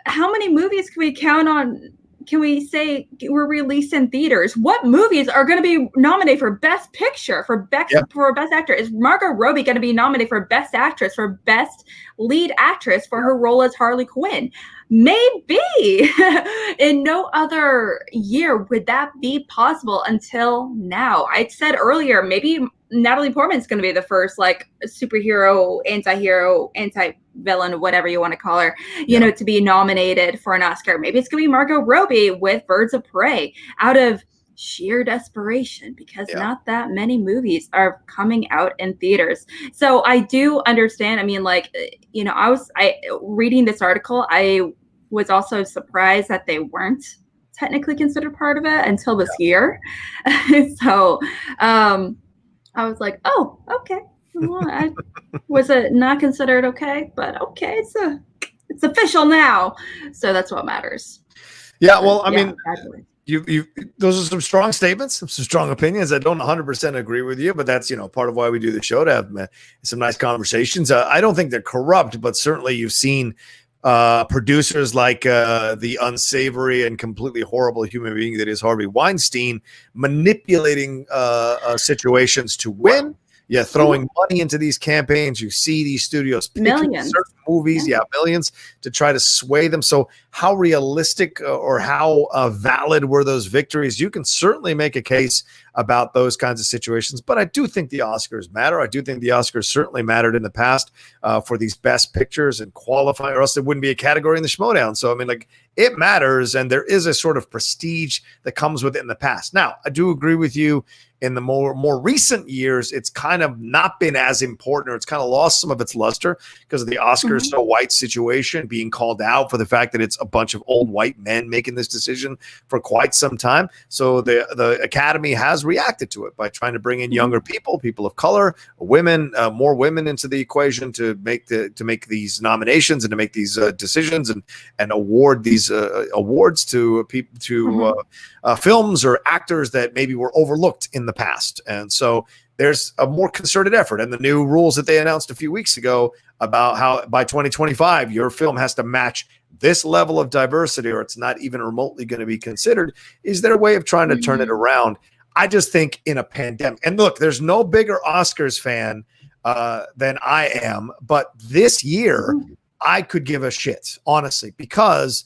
how many movies can we count on? Can we say were released in theaters? What movies are going to be nominated for Best Picture, for Best Actor? Is Margot Robbie going to be nominated for Best Actress, for Best Lead Actress for her role as Harley Quinn? Maybe. In no other year would that be possible until now. I said earlier, maybe Natalie Portman is going to be the first superhero, anti-hero, anti-villain, whatever you want to call her, to be nominated for an Oscar. Maybe it's going to be Margot Robbie with Birds of Prey out of sheer desperation because not that many movies are coming out in theaters. So I do understand. I mean, reading this article, I was also surprised that they weren't technically considered part of it until this year. So, I was like, oh, okay. Well, was it not considered okay? But okay, it's official now. So that's what matters.
Yeah, well, I mean, you those are some strong statements, some strong opinions. I don't 100% agree with you, but that's, part of why we do the show, to have some nice conversations. I don't think they're corrupt, but certainly you've seen producers like the unsavory and completely horrible human being that is Harvey Weinstein manipulating situations to win. Yeah, throwing money into these campaigns. You see these studios
millions,
certain movies, millions, to try to sway them. So how realistic or how valid were those victories? You can certainly make a case about those kinds of situations, but I do think the Oscars matter. I do think the Oscars certainly mattered in the past for these best pictures and qualify, or else it wouldn't be a category in the Schmodown. So, I mean, it matters, and there is a sort of prestige that comes with it in the past. Now, I do agree with you. In the more recent years, it's kind of not been as important, or it's kind of lost some of its luster because of the Oscars so white situation, being called out for the fact that it's a bunch of old white men making this decision for quite some time. So the Academy has reacted to it by trying to bring in younger people of color, women, more women into the equation to make these nominations and to make these decisions and award these awards to people films or actors that maybe were overlooked in the past. And so there's a more concerted effort, and the new rules that they announced a few weeks ago about how by 2025 your film has to match this level of diversity or it's not even remotely going to be considered is their way of trying to turn it around. I just think in a pandemic, and look, there's no bigger Oscars fan than I am, but this year I could give a shit, honestly, because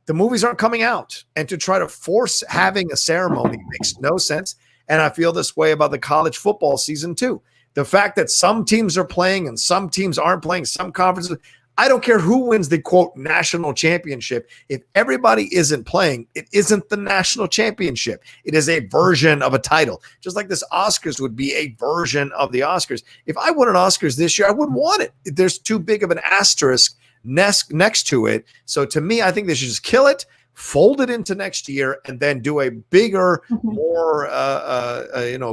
the movies aren't coming out, and to try to force having a ceremony makes no sense. And I feel this way about the college football season too. The fact that some teams are playing and some teams aren't playing, some conferences, I don't care who wins the quote national championship. If everybody isn't playing, it isn't the national championship. It is a version of a title. Just like this Oscars would be a version of the Oscars. If I won an Oscars this year, I wouldn't want it. There's too big of an asterisk next to it. So to me, I think they should just kill it, fold it into next year, and then do a bigger, more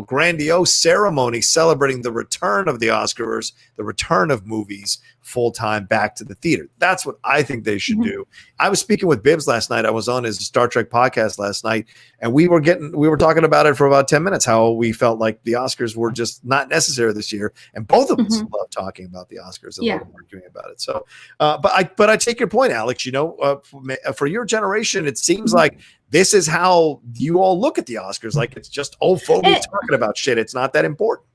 grandiose ceremony celebrating the return of the Oscars, the return of movies full time back to the theater. That's what I think they should do. I was speaking with Bibbs last night. I was on his Star Trek podcast last night, and we were talking about it for about 10 minutes, how we felt like the Oscars were just not necessary this year. And both of us love talking about the Oscars and arguing about it. So, but I take your point, Alex. For your generation, it seems like this is how you all look at the Oscars. Like it's just old folks talking about shit. It's not that important.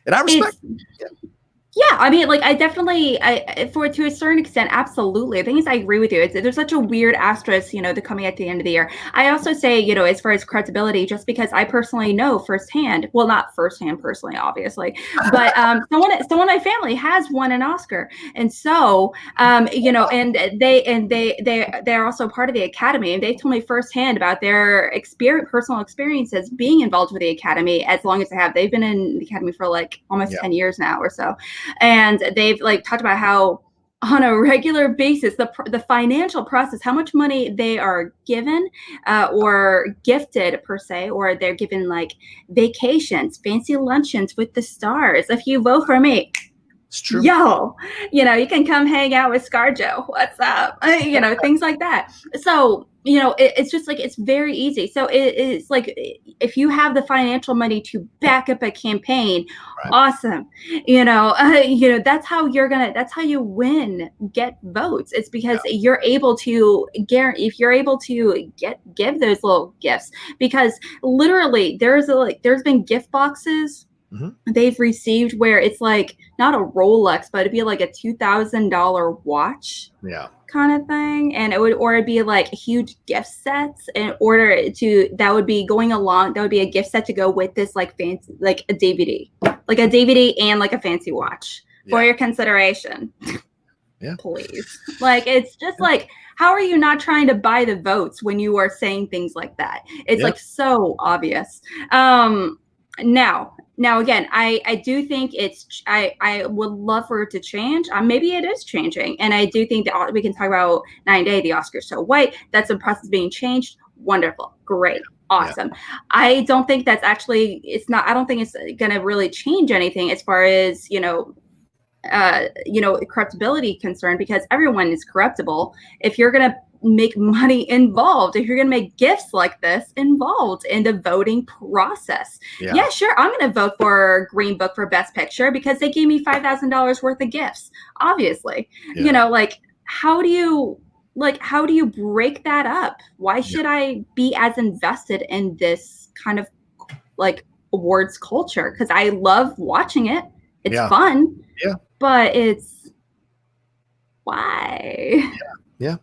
And I respect it.
Yeah, I mean, like, I definitely, to a certain extent, absolutely. The thing is, I agree with you. There's such a weird asterisk, the coming at the end of the year. I also say, as far as credibility, just because I personally know firsthand, well, not firsthand personally, obviously, but someone in my family has won an Oscar, and so, and they're also part of the Academy, and they told me firsthand about their personal experiences being involved with the Academy as long as they have. They've been in the Academy for like almost 10 years now or so. And they've talked about how on a regular basis, the financial process, how much money they are given or gifted per se, or they're given like vacations, fancy luncheons with the stars. If you vote for me,
it's true.
Yo, you can come hang out with ScarJo. What's up? Things like that. So, it's just like, it's very easy. So it's like, if you have the financial money to back up a campaign, awesome. That's how that's how you get votes. It's because you're able to give those little gifts, because literally there's been gift boxes they've received where it's like not a Rolex, but it'd be like a $2,000 watch kind of thing, and it'd be like huge gift sets in order to that would be a gift set to go with this like fancy, like a DVD and like a fancy watch for your consideration. Please. Like, it's just like, how are you not trying to buy the votes when you are saying things like that? It's like so obvious. Now again, I do think I would love for it to change. Maybe it is changing. And I do think that we can talk about 9 Day, the Oscars So White. That's a process being changed. Wonderful. Great. Awesome. Yeah. I don't think that's actually, I don't think it's going to really change anything as far as, corruptibility concerned, because everyone is corruptible. If you're going to make money involved, if you're going to make gifts like this involved in the voting process, sure, I'm going to vote for Green Book for Best Picture because they gave me $5,000 worth of gifts, obviously. How do you break that up? Why should I be as invested in this kind of like awards culture? Because I love watching it. It's fun. Yeah. But it's why?
Yeah.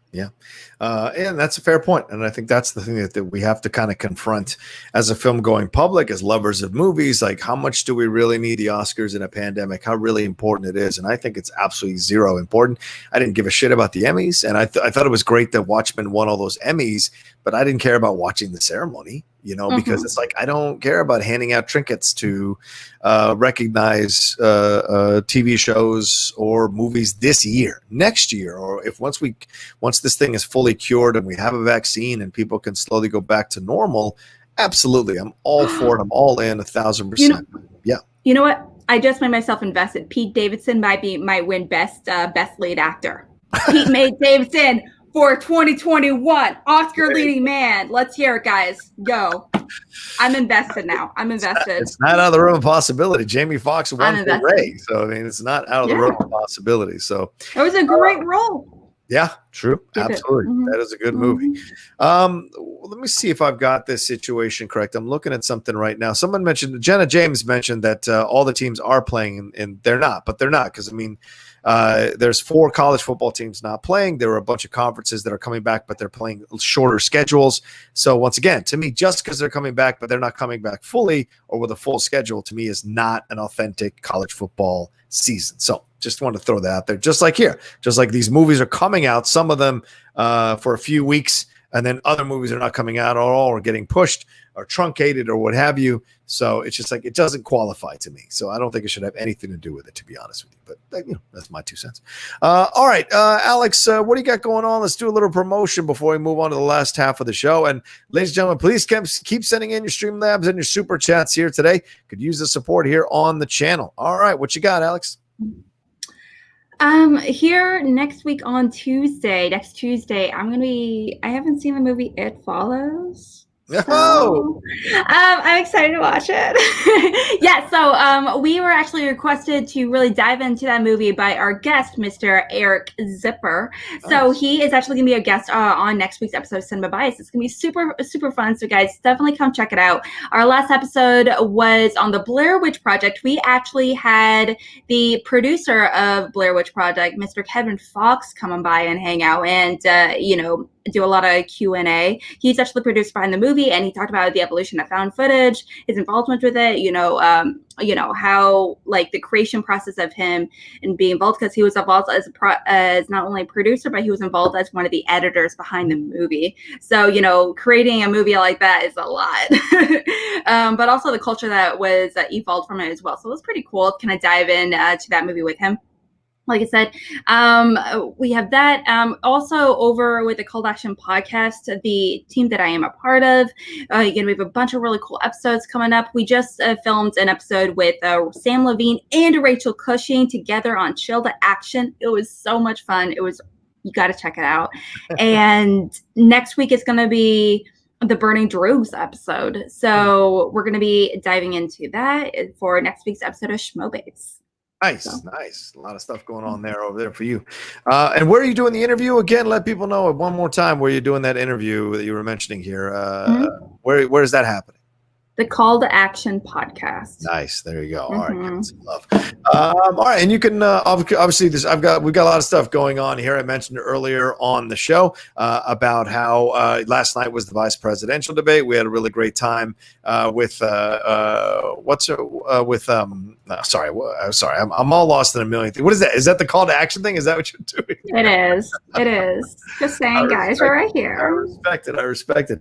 And that's a fair point. And I think that's the thing that we have to kind of confront as a film going public, as lovers of movies. Like, how much do we really need the Oscars in a pandemic? How really important it is? And I think it's absolutely zero important. I didn't give a shit about the Emmys. And I thought it was great that Watchmen won all those Emmys, but I didn't care about watching the ceremony, because it's like, I don't care about handing out trinkets to recognize TV shows or movies this year, next year, or if once this thing is fully cured and we have a vaccine and people can slowly go back to normal, absolutely, I'm all for it. I'm all in 1,000%.
You know what? I just made myself invested. Pete Davidson might win best lead actor. Pete Davidson for 2021 Oscar leading man. Let's hear it, guys. Go. I'm invested now. I'm invested.
It's not out of the realm of possibility. Jamie Foxx won for Ray, so I mean, it's not out of the realm of possibility. So
it was a great role.
Yeah, true. Absolutely. That is a good movie. Let me see if I've got this situation correct. I'm looking at something right now. Someone mentioned, Jenna James mentioned that all the teams are playing, and they're not, because I mean, there's 4 college football teams not playing. There are a bunch of conferences that are coming back, but they're playing shorter schedules. So once again, to me, just because they're coming back, but they're not coming back fully or with a full schedule, to me is not an authentic college football season. So just want to throw that out there. Just like here, just like these movies are coming out, some of them for a few weeks, and then other movies are not coming out at all or getting pushed truncated or what have you. So it's just like it doesn't qualify to me. So I don't think it should have anything to do with it, to be honest with you. But that's my 2 cents. All right, Alex, what do you got going on? Let's do a little promotion before we move on to the last half of the show. And ladies and gentlemen, please keep sending in your Streamlabs and your super chats here today. Could use the support here on the channel. All right, what you got, Alex?
Here next week on next Tuesday, I haven't seen the movie It Follows. So, I'm excited to watch it. Yeah, so we were actually requested to really dive into that movie by our guest, Mr. Eric Zipper. So he is actually going to be a guest on next week's episode of Cinema Bias. It's going to be super, super fun. So guys, definitely come check it out. Our last episode was on the Blair Witch Project. We actually had the producer of Blair Witch Project, Mr. Kevin Fox, come on by and hang out and, do a lot of Q&A. He's actually produced behind the movie, and he talked about the evolution of found footage, his involvement with it, how like the creation process of him and being involved, because he was involved as not only a producer, but he was involved as one of the editors behind the movie. So, creating a movie like that is a lot, but also the culture that was evolved from it as well. So it was pretty cool to kind of dive in to that movie with him. Like I said, we have that. Also over with the Call to Action podcast, the team that I am a part of, we have a bunch of really cool episodes coming up. We just filmed an episode with Sam Levine and Rachel Cushing together on Chill to Action. It was so much fun. You got to check it out. And next week is going to be the Burning Droves episode. So we're going to be diving into that for next week's episode of Schmobates.
Nice. A lot of stuff going on over there for you. And where are you doing the interview again? Let people know one more time where you're doing that interview that you were mentioning here. Where is that happening?
The Call to Action podcast.
Nice. There you go. All right. Give it some love. All right. And you can obviously we've got a lot of stuff going on here. I mentioned earlier on the show about how last night was the vice presidential debate. We had a really great time with I'm all lost in a million things. What is that? Is that the Call to Action thing? Is that what you're doing?
It is. Just saying, guys, we're right here.
I respect it.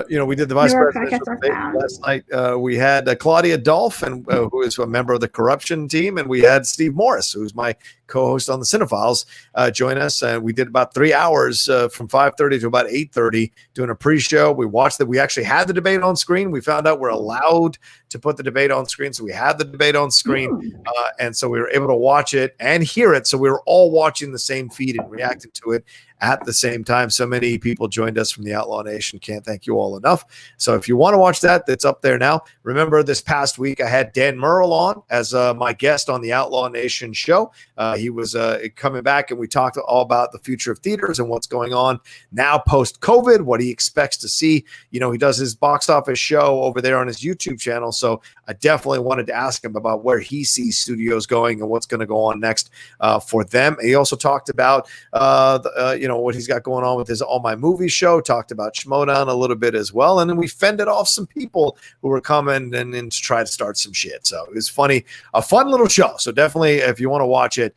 We did the vice presidential debate last night. We had Claudia Dolphin, who is a member of the corruption team, and we had Steve Morris, who's my co-host on the Cinephiles, join us. We did about 3 hours from 5:30 to about 8:30 doing a pre-show. We watched that. We actually had the debate on screen. We found out we're allowed to put the debate on screen, so we had the debate on screen, and so we were able to watch it and hear it. So we were all watching the same feed and reacting to it at the same time. So many people joined us from the Outlaw Nation. Can't thank you all enough. So if you want to watch that, that's up there now. Remember, this past week I had Dan Murrell on as my guest on the Outlaw Nation show. He was coming back, and we talked all about the future of theaters and what's going on now post-COVID, what he expects to see. He does his box office show over there on his YouTube channel. So I definitely wanted to ask him about where he sees studios going and what's going to go on next for them. And he also talked about what he's got going on with his All My Movies show, talked about Schmodown a little bit as well. And then we fended off some people who were coming and to try to start some shit. So it was funny, a fun little show. So definitely, if you want to watch it,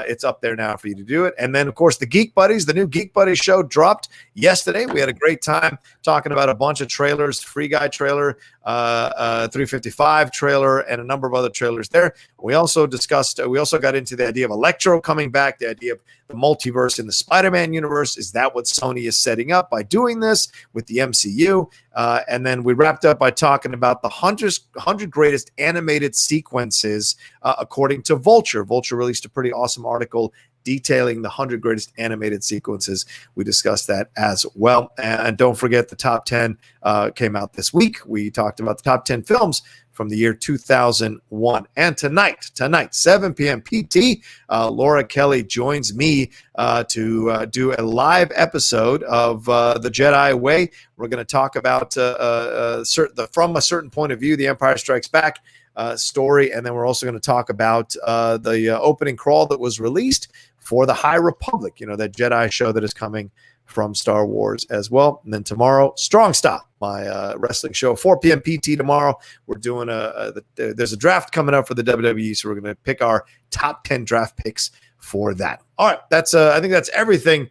it's up there now for you to do it. And then, of course, the Geek Buddies, the new Geek Buddies show dropped yesterday. We had a great time talking about a bunch of trailers, Free Guy trailer, 355 trailer, and a number of other trailers there. We also got into the idea of Electro coming back, the idea of the multiverse in the Spider-Man universe. Is that what Sony is setting up by doing this with the MCU? And then we wrapped up by talking about the 100 greatest animated sequences according to Vulture. Vulture released a pretty awesome article detailing the 100 greatest animated sequences. We discussed that as well. And don't forget, the top 10 came out this week. We talked about the top 10 films from the year 2001. And tonight, 7 p.m. PT, Laura Kelly joins me to do a live episode of The Jedi Way. We're going to talk about from a certain point of view, The Empire Strikes Back story. And then we're also going to talk about the opening crawl that was released for the High Republic, that Jedi show that is coming from Star Wars as well. And then tomorrow, Strong Stop, my wrestling show, 4 p.m. PT tomorrow. We're doing there's a draft coming up for the WWE, so we're going to pick our top 10 draft picks for that. All right, that's I think that's everything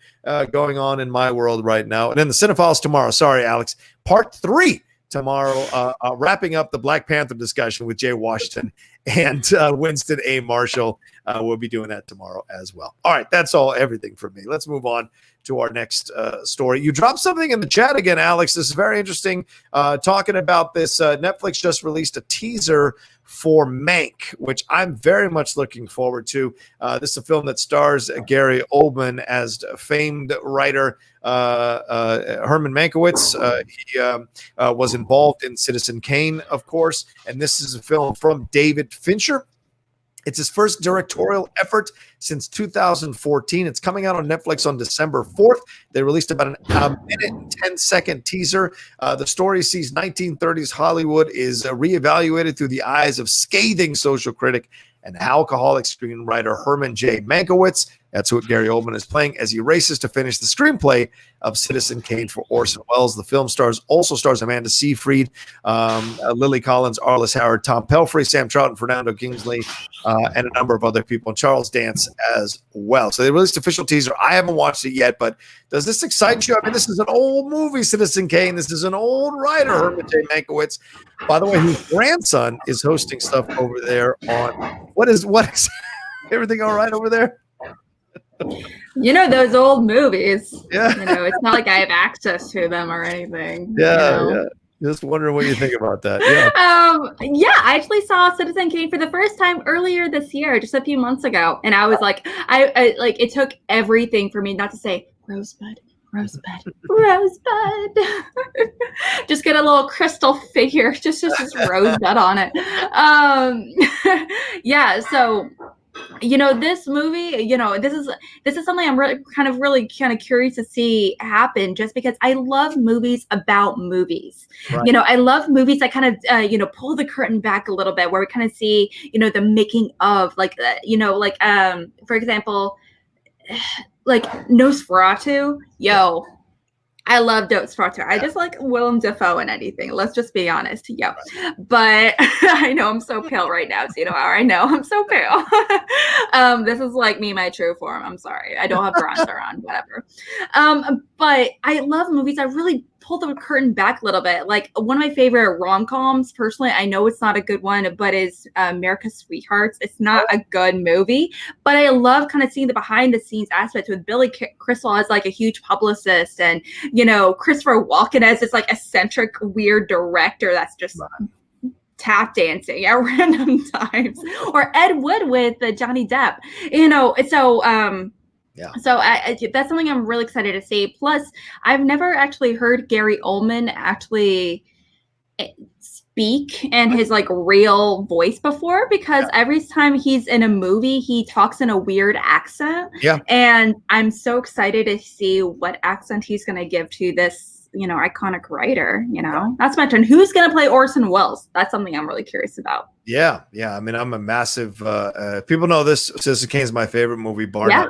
going on in my world right now. And then the Cinephiles tomorrow. Sorry, Alex. Part 3 tomorrow, wrapping up the Black Panther discussion with Jay Washington and Winston A. Marshall. We'll be doing that tomorrow as well. All right, that's everything from me. Let's move on to our next story. You dropped something in the chat again, Alex. This is very interesting. Talking about this, Netflix just released a teaser for Mank, which I'm very much looking forward to. This is a film that stars Gary Oldman as famed writer Herman Mankiewicz. He was involved in Citizen Kane, of course, and this is a film from David Fincher. It's his first directorial effort since 2014. It's coming out on Netflix on December 4th. They released about a minute and 10-second teaser. The story sees 1930s Hollywood is reevaluated through the eyes of scathing social critic and alcoholic screenwriter Herman J. Mankiewicz. That's what Gary Oldman is playing as he races to finish the screenplay of Citizen Kane for Orson Welles. The film also stars Amanda Seyfried, Lily Collins, Arliss Howard, Tom Pelphrey, Sam Troughton, Fernando Kingsley, and a number of other people, and Charles Dance as well. So they released official teaser. I haven't watched it yet, but does this excite you? I mean, this is an old movie, Citizen Kane. This is an old writer, Herman J. Mankiewicz. By the way, his grandson is hosting stuff over there on what is everything all right over there?
You know, those old movies.
Yeah.
You know, it's not like I have access to them or anything.
Yeah,
you know?
yeah. Just wondering what you think about that.
Yeah, I actually saw Citizen Kane for the first time earlier this year, just a few months ago, and I was like, I like it took everything for me not to say Rosebud. Just get a little crystal figure, just Rosebud on it. Yeah, so. You know, this movie, you know, this is something I'm really kind of curious to see happen, just because I love movies about movies. Right. You know, I love movies that kind of, you know, pull the curtain back a little bit, where we kind of see, you know, the making of, like, you know, like, for example, like Nosferatu. Yo, I love Nosferatu. I just like Willem Dafoe in anything. Let's just be honest. Yeah. But I know I'm so pale right now. So, you know, I know I'm so pale. This is like me, my true form. I'm sorry. I don't have bronzer on, whatever. But I love movies that really pull the curtain back a little bit. Like, one of my favorite rom-coms, personally, I know it's not a good one, but is America's Sweethearts. It's not a good movie, but I love kind of seeing the behind the scenes aspects with Billy Crystal as like a huge publicist, and, you know, Christopher Walken as this like eccentric, weird director that's just tap dancing at random times, or Ed Wood with Johnny Depp, you know. So yeah. So that's something I'm really excited to see. Plus, I've never actually heard Gary Oldman actually speak in his like real voice before, because every time he's in a movie, he talks in a weird accent. Yeah. And I'm so excited to see what accent he's going to give to this, you know, iconic writer, you know. Not to mention, who's going to play Orson Welles? That's something I'm really curious about. Yeah. Yeah. I mean, I'm a massive, people know this. Citizen Kane is my favorite movie, bar none.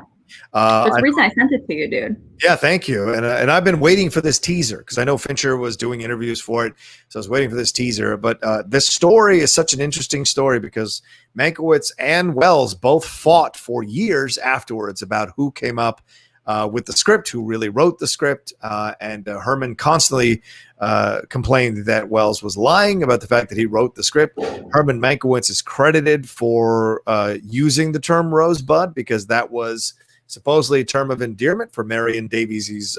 That's the reason I sent it to you, dude. Yeah, thank you. And I've been waiting for this teaser, because I know Fincher was doing interviews for it, so I was waiting for this teaser. But this story is such an interesting story, because Mankiewicz and Welles both fought for years afterwards about who came up with the script, who really wrote the script, and Herman constantly complained that Welles was lying about the fact that he wrote the script. Herman Mankiewicz is credited for using the term Rosebud, because that was supposedly a term of endearment for Marion Davies'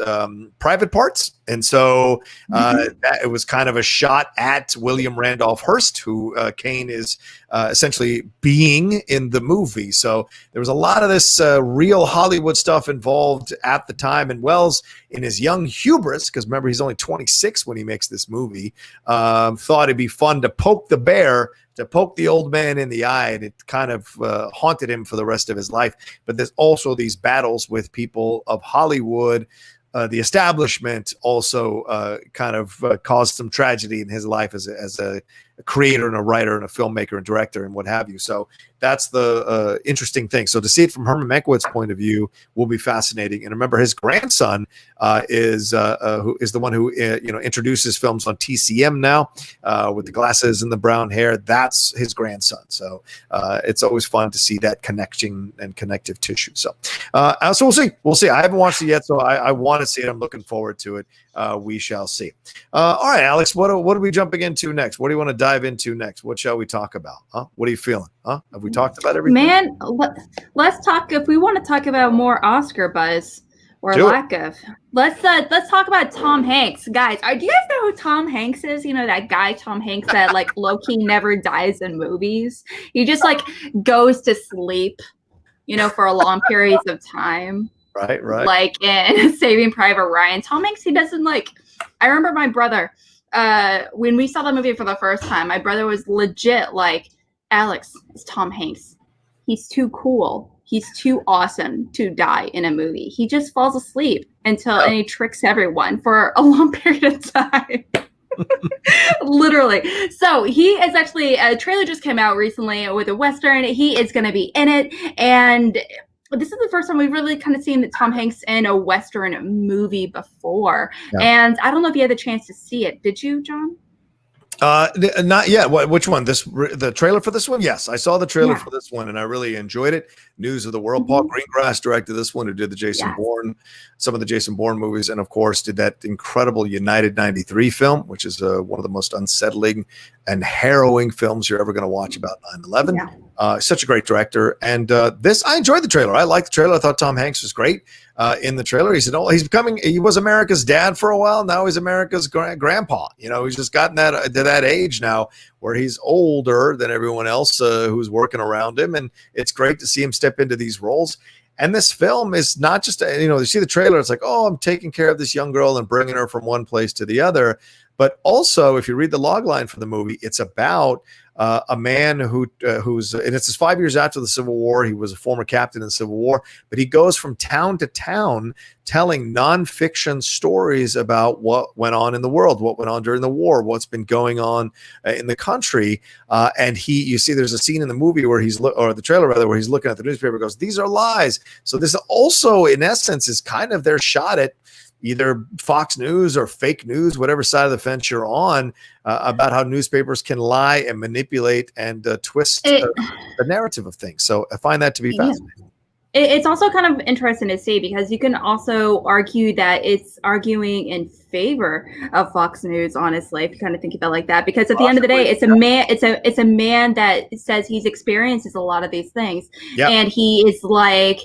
private parts. And so that it was kind of a shot at William Randolph Hearst, who Kane is essentially being in the movie. So there was a lot of this real Hollywood stuff involved at the time. And Welles, in his young hubris, because remember, he's only 26 when he makes this movie, thought it'd be fun to poke the bear, to poke the old man in the eye, and it kind of haunted him for the rest of his life. But there's also these battles with people of Hollywood. The establishment also kind of caused some tragedy in his life as a creator and a writer and a filmmaker and director and what have you. So that's the interesting thing. So to see it from Herman Mankiewicz's point of view will be fascinating. And remember, his grandson is the one who introduces films on TCM now with the glasses and the brown hair. That's his grandson. So it's always fun to see that connection and connective tissue. So we'll see. I haven't watched it yet, so I want to see it. I'm looking forward to it.
we shall see. All right, Alex, what are we jumping into next? What do you want to dive into next? What shall we talk about? What are you feeling? Have we talked about everything?
Man, let's talk. If we want to talk about more Oscar buzz or lack of, let's talk about Tom Hanks, guys. Do you guys know who Tom Hanks is? You know, that guy Tom Hanks that like low-key never dies in movies. He just like goes to sleep, you know, for a long periods of time.
Right.
Like in Saving Private Ryan, Tom Hanks, he doesn't like. I remember my brother, when we saw the movie for the first time, my brother was legit like, Alex, it's Tom Hanks. He's too cool. He's too awesome to die in a movie. He just falls asleep and he tricks everyone for a long period of time. Literally. So he is actually, a trailer just came out recently with a Western. He is going to be in it. And this is the first time we've really kind of seen that Tom Hanks in a Western movie before. Yeah. And I don't know if you had the chance to see it. Did you, John?
Not yet. Which one? The trailer for this one? Yes, I saw the trailer for this one, and I really enjoyed it. News of the World. Paul Greengrass directed this one, who did the Jason Bourne, some of the Jason Bourne movies, and of course did that incredible United 93 film, which is one of the most unsettling and harrowing films you're ever going to watch about 9/11. Yeah. Such a great director, and I enjoyed the trailer. I liked the trailer. I thought Tom Hanks was great in the trailer. He was America's dad for a while. Now he's America's grandpa. You know, he's just gotten to that age now where he's older than everyone else who's working around him, and it's great to see him step into these roles. And this film is not just, you see the trailer, it's like, oh, I'm taking care of this young girl and bringing her from one place to the other. But also, if you read the log line for the movie, it's about a man who's, and it's 5 years after the Civil War. He was a former captain in the Civil War, but he goes from town to town telling nonfiction stories about what went on in the world, what went on during the war, what's been going on in the country. And you see there's a scene in the movie where or the trailer rather, where he's looking at the newspaper and goes, these are lies. So this also, in essence, is kind of their shot at either Fox News or fake news, whatever side of the fence you're on, about how newspapers can lie and manipulate and twist the narrative of things. So I find that to be fascinating.
It's also kind of interesting to see because you can also argue that it's arguing in favor of Fox News, honestly, if you kind of think of it like that. Because at the end of the day, it's a man that says he's experiences a lot of these things. Yep. And he is like,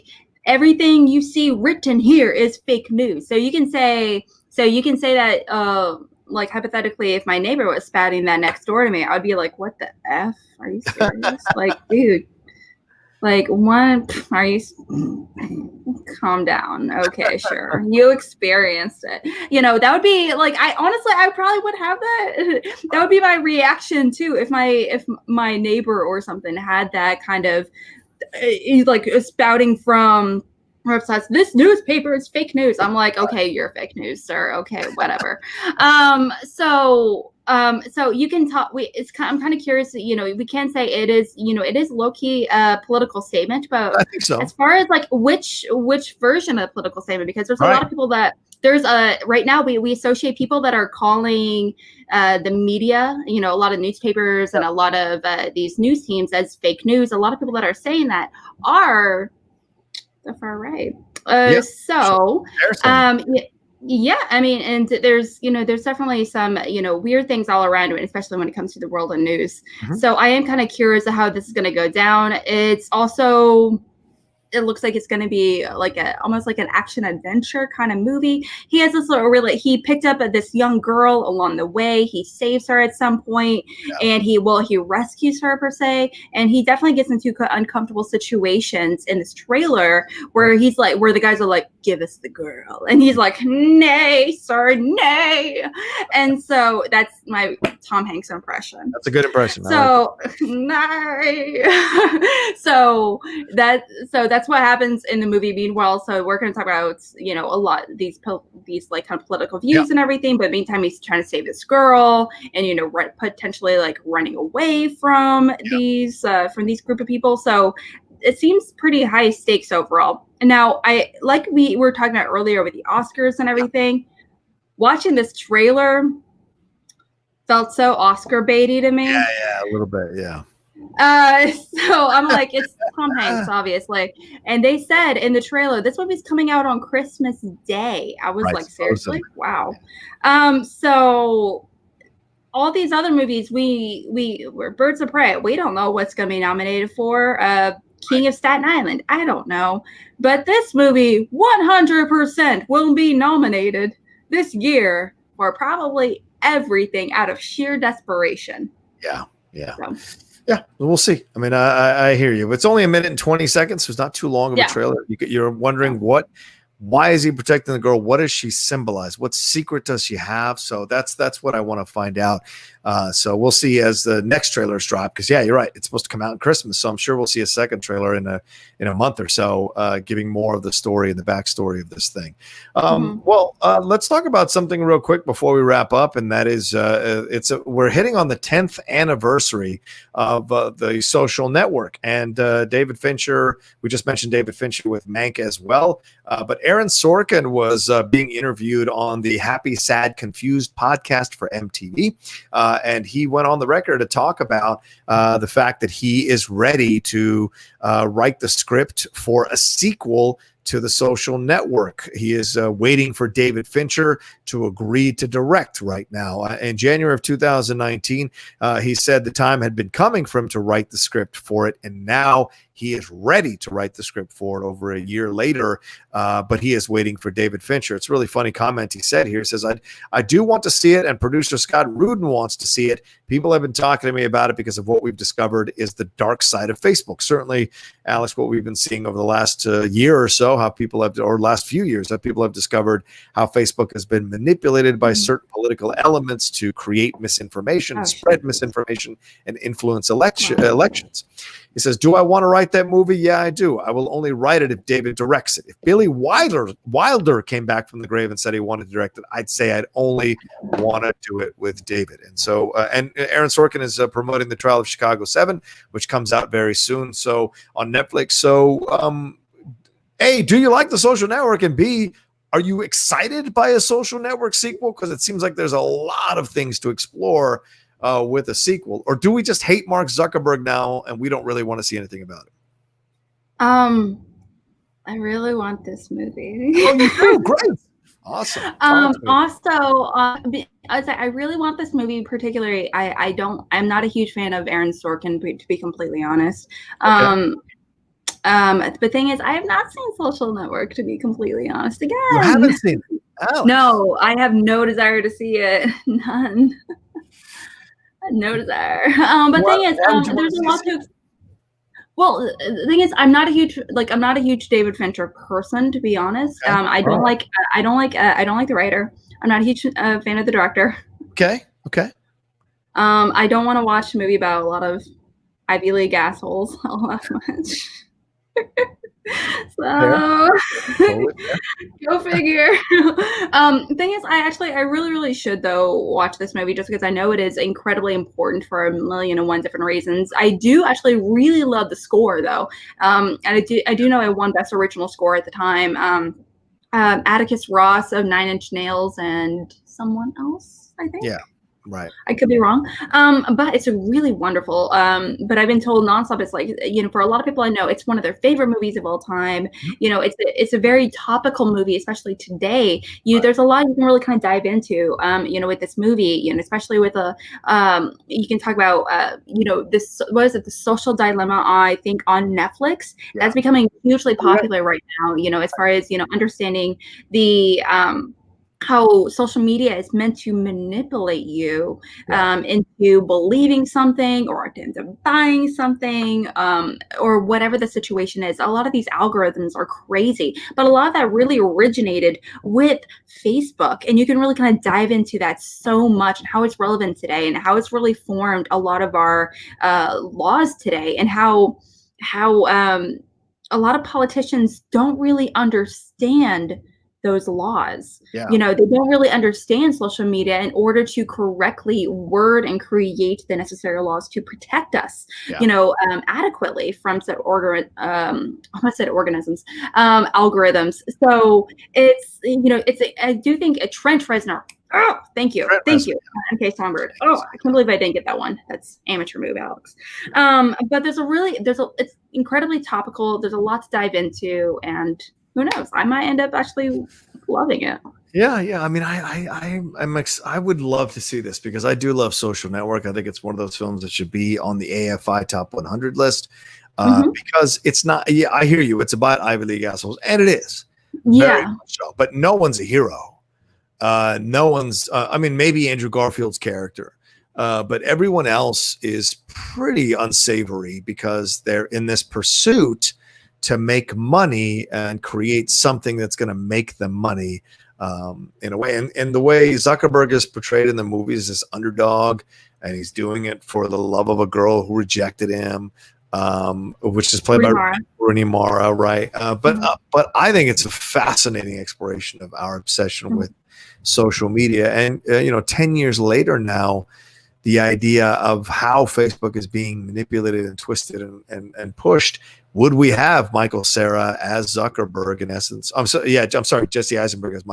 everything you see written here is fake news. So you can say that, like hypothetically, if my neighbor was spouting that next door to me, I'd be like, what the F? Are you serious? Like, dude, like, what are you? Calm down. Okay, sure. You experienced it. You know, that would be like, I probably would have that. That would be my reaction too. If my neighbor or something had that kind of, he's like spouting from websites, this newspaper is fake news. I'm like, okay, you're fake news, sir. Okay, whatever. So you can talk. I'm kind of curious. You know, we can say it is low key a political statement, but
I think so.
As far as like which version of the political statement, because there's a lot of people that. There's right now we associate people that are calling the media, you know, a lot of newspapers and a lot of these news teams as fake news. A lot of people that are saying that are the far right. So, yeah, I mean, and there's definitely some, weird things all around it, especially when it comes to the world of news. Mm-hmm. So I am kind of curious of how this is going to go down. It's also, it looks like it's going to be like almost like an action adventure kind of movie. He has this he picked up this young girl along the way. He saves her at some point, and he rescues her per se. And he definitely gets into uncomfortable situations in this trailer where where the guys are like, give us the girl. And he's like, nay, sir, nay. And so that's my Tom Hanks impression.
That's a good impression.
So, nay. so that's what happens in the movie. Meanwhile, so we're going to talk about, a lot of these like kind of political views and everything. But meantime, he's trying to save this girl and, potentially like running away from these group of people. So it seems pretty high stakes overall. And now we were talking about earlier with the Oscars and everything, watching this trailer felt so Oscar baity to me.
Yeah, a little bit. Yeah.
So I'm like, it's Tom Hanks, obviously. And they said in the trailer, this movie's coming out on Christmas Day. I was like, seriously? Wow. So all these other movies, we're Birds of Prey. We don't know what's going to be nominated for. King of Staten Island. I don't know. But this movie 100% will be nominated this year for probably everything out of sheer desperation.
Yeah. So. Yeah, we'll see. I mean, I hear you. It's only 1 minute and 20 seconds. So it's not too long of a trailer. You're wondering why is he protecting the girl? What does she symbolize? What secret does she have? So that's what I want to find out. So we'll see as the next trailers drop. Because you're right. It's supposed to come out in Christmas. So I'm sure we'll see a second trailer in a month or so, giving more of the story and the backstory of this thing. Well, let's talk about something real quick before we wrap up, and that is we're hitting on the 10th anniversary of the Social Network, and David Fincher. We just mentioned David Fincher with Mank as well, but Aaron Sorkin was being interviewed on the Happy, Sad, Confused podcast for MTV. And he went on the record to talk about the fact that he is ready to write the script for a sequel to the Social Network. He is waiting for David Fincher to agree to direct right now. In January of 2019, he said the time had been coming for him to write the script for it, and now he is ready to write the script for it over a year later, but he is waiting for David Fincher. It's a really funny comment he said here. He says, I do want to see it, and producer Scott Rudin wants to see it. People have been talking to me about it because of what we've discovered is the dark side of Facebook. Certainly, Alex, what we've been seeing over the last year or so, how people have, or last few years, that people have discovered how Facebook has been manipulated by certain political elements to create misinformation, spread misinformation, and influence elections. He says, do I want to write that movie? Yeah, I do. I will only write it if David directs it. If Billy Wilder came back from the grave and said he wanted to direct it, I'd say I'd only want to do it with David. And so, and Aaron Sorkin is promoting The Trial of Chicago 7, which comes out very soon. So on Netflix. So, A, do you like The Social Network? And B, are you excited by a Social Network sequel? Because it seems like there's a lot of things to explore with a sequel, or do we just hate Mark Zuckerberg now and we don't really want to see anything about it?
I really want this movie.
Oh, you do? Great. Awesome.
Also, I really want this movie. Particularly, I'm not a huge fan of Aaron Sorkin, to be completely honest.
Okay.
The thing is, I have not seen Social Network, to be completely honest. Again,
you haven't seen it? Alex.
No, I have no desire to see it. None. No desire. But thing is, there's a lot to. Well, the thing is, I'm not a huge David Fincher person, to be honest. Okay. I don't like the writer. I'm not a huge fan of the director.
Okay.
I don't want to watch a movie about a lot of Ivy League assholes all that much. So go figure. Thing is, I really should though watch this movie just because I know it is incredibly important for 1,000,001 different reasons. I do actually really love the score though, and I do know I won Best Original Score at the time. Atticus Ross of 9 Inch Nails and someone else, I think.
Yeah. Right.
I could be wrong. But it's a really wonderful. But I've been told nonstop. It's like, for a lot of people I know, it's one of their favorite movies of all time. It's a very topical movie, especially today. There's a lot you can really kind of dive into, with this movie, especially with you can talk about, this, what is it? The Social Dilemma, I think on Netflix. Yeah. That's becoming hugely popular right now, as far as, understanding the, how social media is meant to manipulate you into believing something or into buying something or whatever the situation is. A lot of these algorithms are crazy, but a lot of that really originated with Facebook. And you can really kind of dive into that so much and how it's relevant today and how it's really formed a lot of our laws today and how a lot of politicians don't really understand those laws. Yeah. They don't really understand social media in order to correctly word and create the necessary laws to protect us, adequately from said organisms, algorithms. So it's, I do think Trent Reznor Oh, thank you. Thank you. Okay, Songbird. Oh, I can't believe I didn't get that one. That's amateur move, Alex. But it's incredibly topical. There's a lot to dive into, and who knows? I might end up actually loving it.
Yeah. I mean, I would love to see this because I do love Social Network. I think it's one of those films that should be on the AFI Top 100 list because it's not. Yeah, I hear you. It's about Ivy League assholes, and it is. Very much so, but no one's a hero. No one's, I mean, maybe Andrew Garfield's character, but everyone else is pretty unsavory because they're in this pursuit to make money and create something that's going to make them money in a way. And the way Zuckerberg is portrayed in the movies, this underdog, and he's doing it for the love of a girl who rejected him, which is played by Rooney Mara, right? But I think it's a fascinating exploration of our obsession with social media. And 10 years later now, the idea of how Facebook is being manipulated and twisted and pushed. Would we have Michael Cera as Zuckerberg in essence? I'm sorry, Jesse Eisenberg as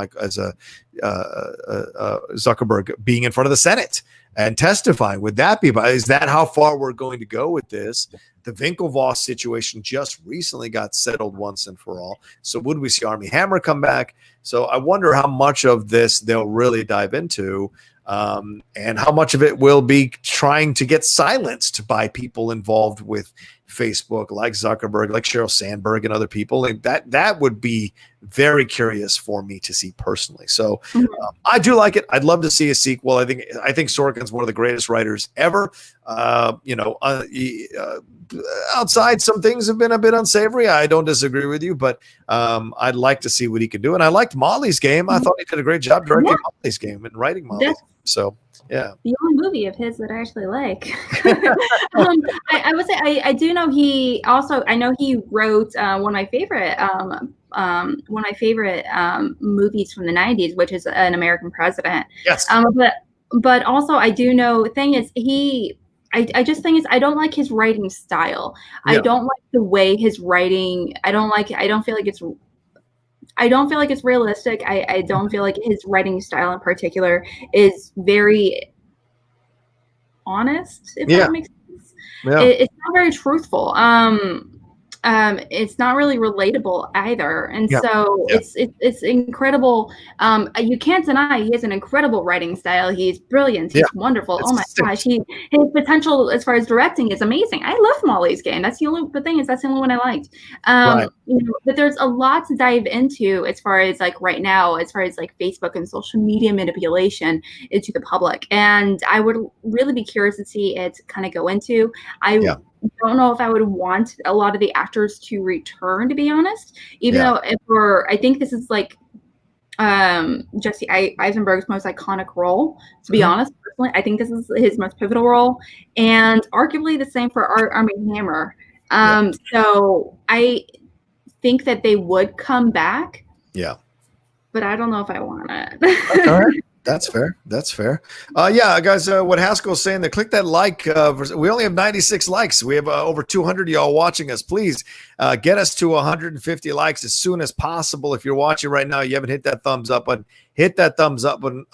Zuckerberg being in front of the Senate and testifying. Would that be? Is that how far we're going to go with this? The Winklevoss situation just recently got settled once and for all. So would we see Armie Hammer come back? So I wonder how much of this they'll really dive into, and how much of it will be trying to get silenced by people involved with Facebook, like Zuckerberg, like Sheryl Sandberg and other people. And that would be very curious for me to see personally. So I do like it. I'd love to see a sequel. I think Sorkin's one of the greatest writers ever. Outside, some things have been a bit unsavory. I don't disagree with you, but I'd like to see what he can do. And I liked Molly's Game. I thought he did a great job directing Molly's Game and writing Molly's Game. So yeah, the only movie of his that I actually like.
I would say I do know he also. I know he wrote one of my favorite movies from the 90s, which is An American President.
Yes.
But also I do know. The thing is I just think I don't like his writing style. Yeah. I don't like the way his writing. I don't feel like it's realistic. I don't feel like his writing style in particular is very honest, if that makes sense. Yeah. It's not very truthful. It's not really relatable either. And so it's incredible. You can't deny he has an incredible writing style. He's brilliant. He's wonderful. Oh my gosh. His potential as far as directing is amazing. I love Molly's Game. That's the only one I liked. But there's a lot to dive into as far as like right now, as far as like Facebook and social media manipulation into the public. And I would really be curious to see it kind of go into. I don't know if I would want a lot of the actors to return, to be honest, even though I think this is like Jesse Eisenberg's most iconic role, to be honest. Personally, I think this is his most pivotal role, and arguably the same for Armie Hammer. So I think that they would come back. Yeah. But I don't know if I want it.
That's all right. That's fair. Guys, what Haskell's saying, that click that like. We only have 96 likes. We have over 200 of y'all watching us. Please get us to 150 likes as soon as possible. If you're watching right now, you haven't hit that thumbs up button, hit that thumbs up button.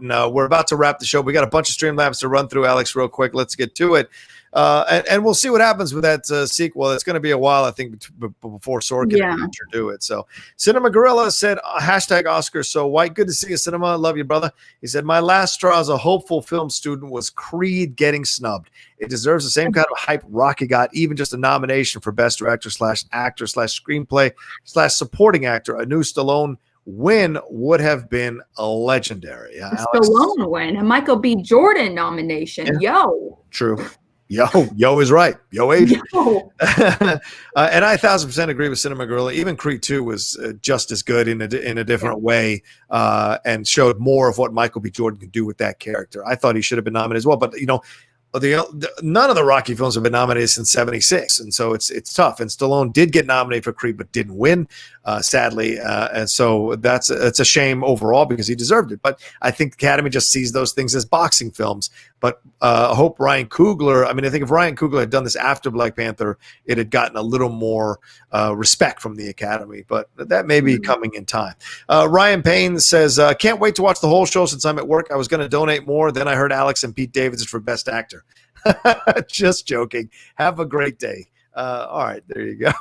We're about to wrap the show. We got a bunch of Streamlabs to run through, Alex, real quick. Let's get to it. And we'll see what happens with that sequel. It's going to be a while, I think, before Sorkin and Richard do it. So Cinema Gorilla said, hashtag Oscar so white. Good to see you, Cinema. Love you, brother. He said, my last straw as a hopeful film student was Creed getting snubbed. It deserves the same kind of hype Rocky got, even just a nomination for best director / actor / screenplay / supporting actor. A new Stallone win would have been a legendary.
Stallone win. A Michael B. Jordan nomination. Yo.
True. Yo is right. Yo, Adrian. And I 1,000% agree with Cinema Gorilla. Even Creed 2 was just as good in a different way, and showed more of what Michael B. Jordan could do with that character. I thought he should have been nominated as well. But none of the Rocky films have been nominated since '76, and so it's tough. And Stallone did get nominated for Creed, but didn't win. sadly. And so it's a shame overall because he deserved it. But I think the Academy just sees those things as boxing films. But I hope Ryan Coogler, I think if Ryan Coogler had done this after Black Panther, it had gotten a little more respect from the Academy. But that may be coming in time. Ryan Payne says, can't wait to watch the whole show since I'm at work. I was going to donate more. Then I heard Alex and Pete Davidson for Best Actor. Just joking. Have a great day. All right, there you go.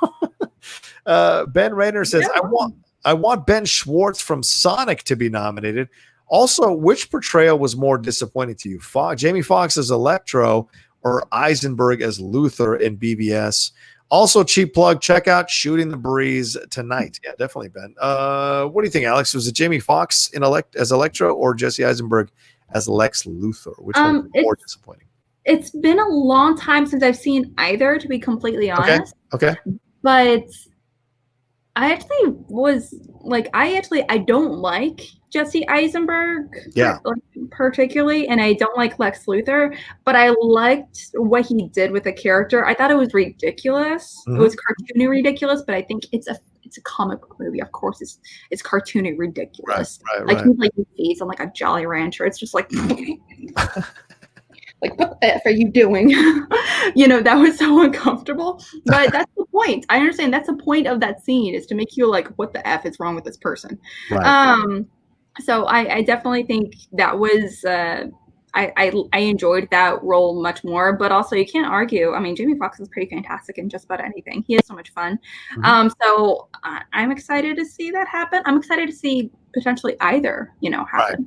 Ben Rayner says, I want Ben Schwartz from Sonic to be nominated. Also, which portrayal was more disappointing to you? Jamie Foxx as Electro or Eisenberg as Luthor in BVS? Also, cheap plug, check out Shooting the Breeze tonight. Yeah, definitely, Ben. What do you think, Alex? Was it Jamie Foxx as Electro or Jesse Eisenberg as Lex Luthor? Which one was more disappointing?
It's been a long time since I've seen either, to be completely honest.
Okay.
But I actually was like, I don't like Jesse Eisenberg particularly, and I don't like Lex Luthor, but I liked what he did with the character. I thought it was ridiculous. It was cartoony ridiculous, but I think it's a comic book movie. Of course, it's cartoony ridiculous. Right. He's like face on like a Jolly Rancher. It's just like like, what the F are you doing? That was so uncomfortable. But that's the point. I understand that's the point of that scene, is to make you like, what the F is wrong with this person? Right. So I definitely think that was I enjoyed that role much more, but also you can't argue. Jamie Foxx is pretty fantastic in just about anything. He has so much fun. So I'm excited to see that happen. I'm excited to see potentially either, happen. Right.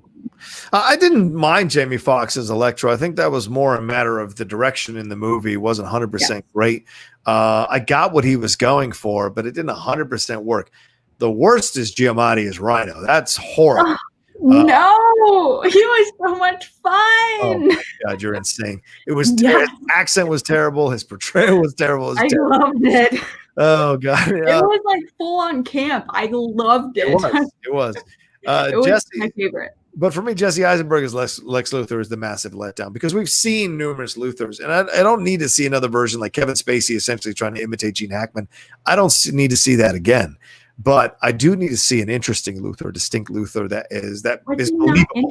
I didn't mind Jamie Foxx as Electro. I think that was more a matter of the direction in the movie. It wasn't 100% great. I got what he was going for, but it didn't 100% work. The worst is Giamatti as Rhino. That's horrible.
No, he was so much fun.
Oh my God, you're insane. It was his accent was terrible. His portrayal was terrible.
I loved it.
Oh God,
it was like full on camp. I loved it.
It was.
It was my favorite.
But for me, Jesse Eisenberg as Lex Luthor is the massive letdown, because we've seen numerous Luthors, and I don't need to see another version like Kevin Spacey essentially trying to imitate Gene Hackman. I don't need to see that again. But I do need to see an interesting Luthor, distinct Luthor that is believable.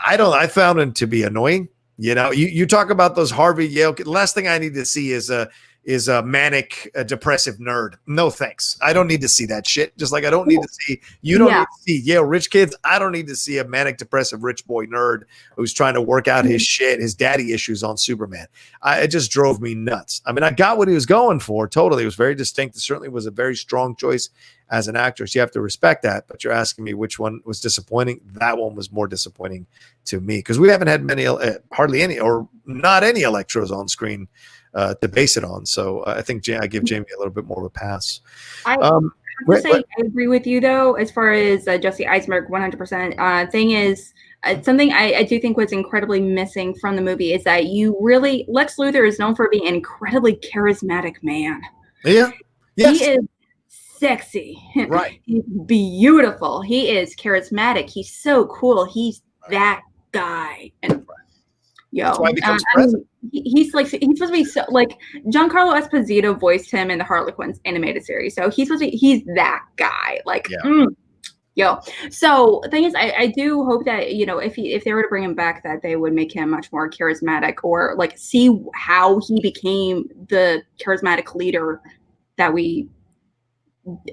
I found him to be annoying. You talk about those Harvey Yale. The last thing I need to see is a manic, depressive nerd. No thanks. I don't need to see that shit. Just like I don't need to see, you don't need to see Yale rich kids. I don't need to see a manic, depressive rich boy nerd who's trying to work out his shit, his daddy issues on Superman. It just drove me nuts. I got what he was going for. Totally. It was very distinct. It certainly was a very strong choice as an actress. You have to respect that, but you're asking me which one was disappointing. That one was more disappointing to me, because we haven't had hardly any, or not any Electros on screen to base it on. So I think I give Jamie a little bit more of a pass.
I agree with you though, as far as Jesse Eisenberg, 100%. Thing is, something I do think was incredibly missing from the movie is that Lex Luthor is known for being an incredibly charismatic man.
Yeah. Yes.
He is sexy.
Right.
He's beautiful. He is charismatic. He's so cool. He's that guy. And
that's why he becomes president.
He's supposed to be so, like, Giancarlo Esposito voiced him in the Harlequins animated series. So he's that guy. Like, So the thing is, I do hope that, if they were to bring him back, that they would make him much more charismatic, or like see how he became the charismatic leader that we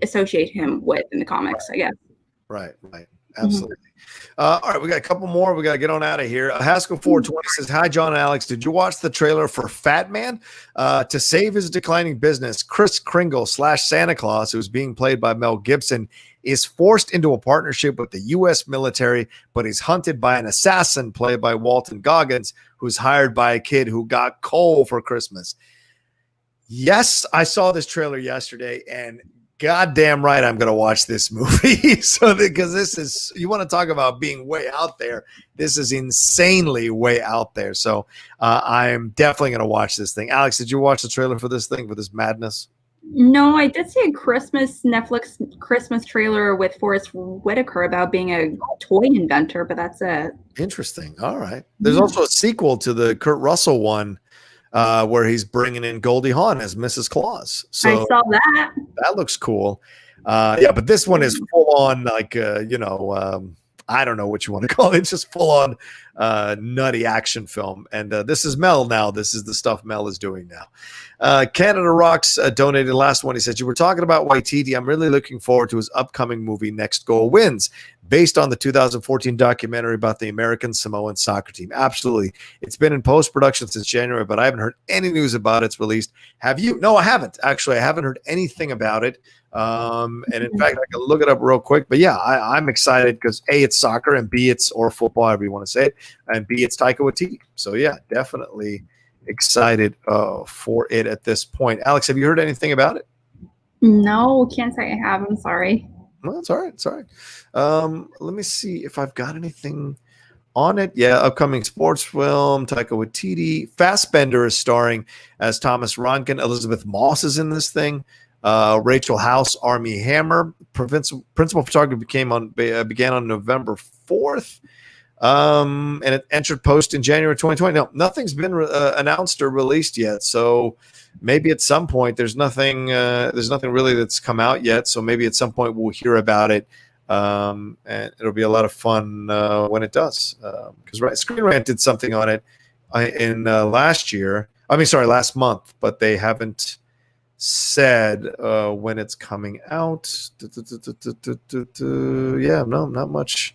associate him with in the comics, I guess.
Right. Absolutely. All right, we got a couple more. We got to get on out of here. Haskell 420 says, hi, John and Alex. Did you watch the trailer for Fat Man? To save his declining business, Kris Kringle / Santa Claus, who's being played by Mel Gibson, is forced into a partnership with the U.S. military, but he's hunted by an assassin played by Walton Goggins, who's hired by a kid who got coal for Christmas. Yes, I saw this trailer yesterday, and goddamn right, I'm going to watch this movie. Because this is, you want to talk about being way out there. This is insanely way out there. So I'm definitely going to watch this thing. Alex, did you watch the trailer for this thing, for this madness?
No, I did see a Netflix Christmas trailer with Forrest Whitaker about being a toy inventor, but that's it.
Interesting. All right. There's also a sequel to the Kurt Russell one, where he's bringing in Goldie Hawn as Mrs. Claus. So
I saw that.
That looks cool. Yeah, but this one is full on like I don't know what you want to call it. It's just full on nutty action film. And this is Mel now. This is the stuff Mel is doing now. Canada Rocks donated the last one. He said, you were talking about Waititi. I'm really looking forward to his upcoming movie, Next Goal Wins, based on the 2014 documentary about the American Samoan soccer team. Absolutely. It's been in post-production since January, but I haven't heard any news about its release. Have you? No, I haven't. Actually, I haven't heard anything about it. And in fact, I can look it up real quick. But yeah, I'm excited because A, it's soccer, and B, it's or football, however you want to say it, and B, it's Taika Waititi. So yeah, definitely excited for it at this point. Alex, have you heard anything about it?
No, can't say I have. I'm sorry.
No, it's all right. It's all right. Let me see if I've got anything on it. Yeah, upcoming sports film, Taika Waititi. Fassbender is starring as Thomas Ronkin. Elizabeth Moss is in this thing. Rachel House, Armie Hammer. Principal photography began on November 4th. And it entered post in January 2020. No, nothing's been announced or released yet. So maybe at some point there's nothing really that's come out yet. So maybe at some point we'll hear about it. And it'll be a lot of fun when it does. Because Screen Rant did something on it in last month, but they haven't said when it's coming out. Yeah, no, not much.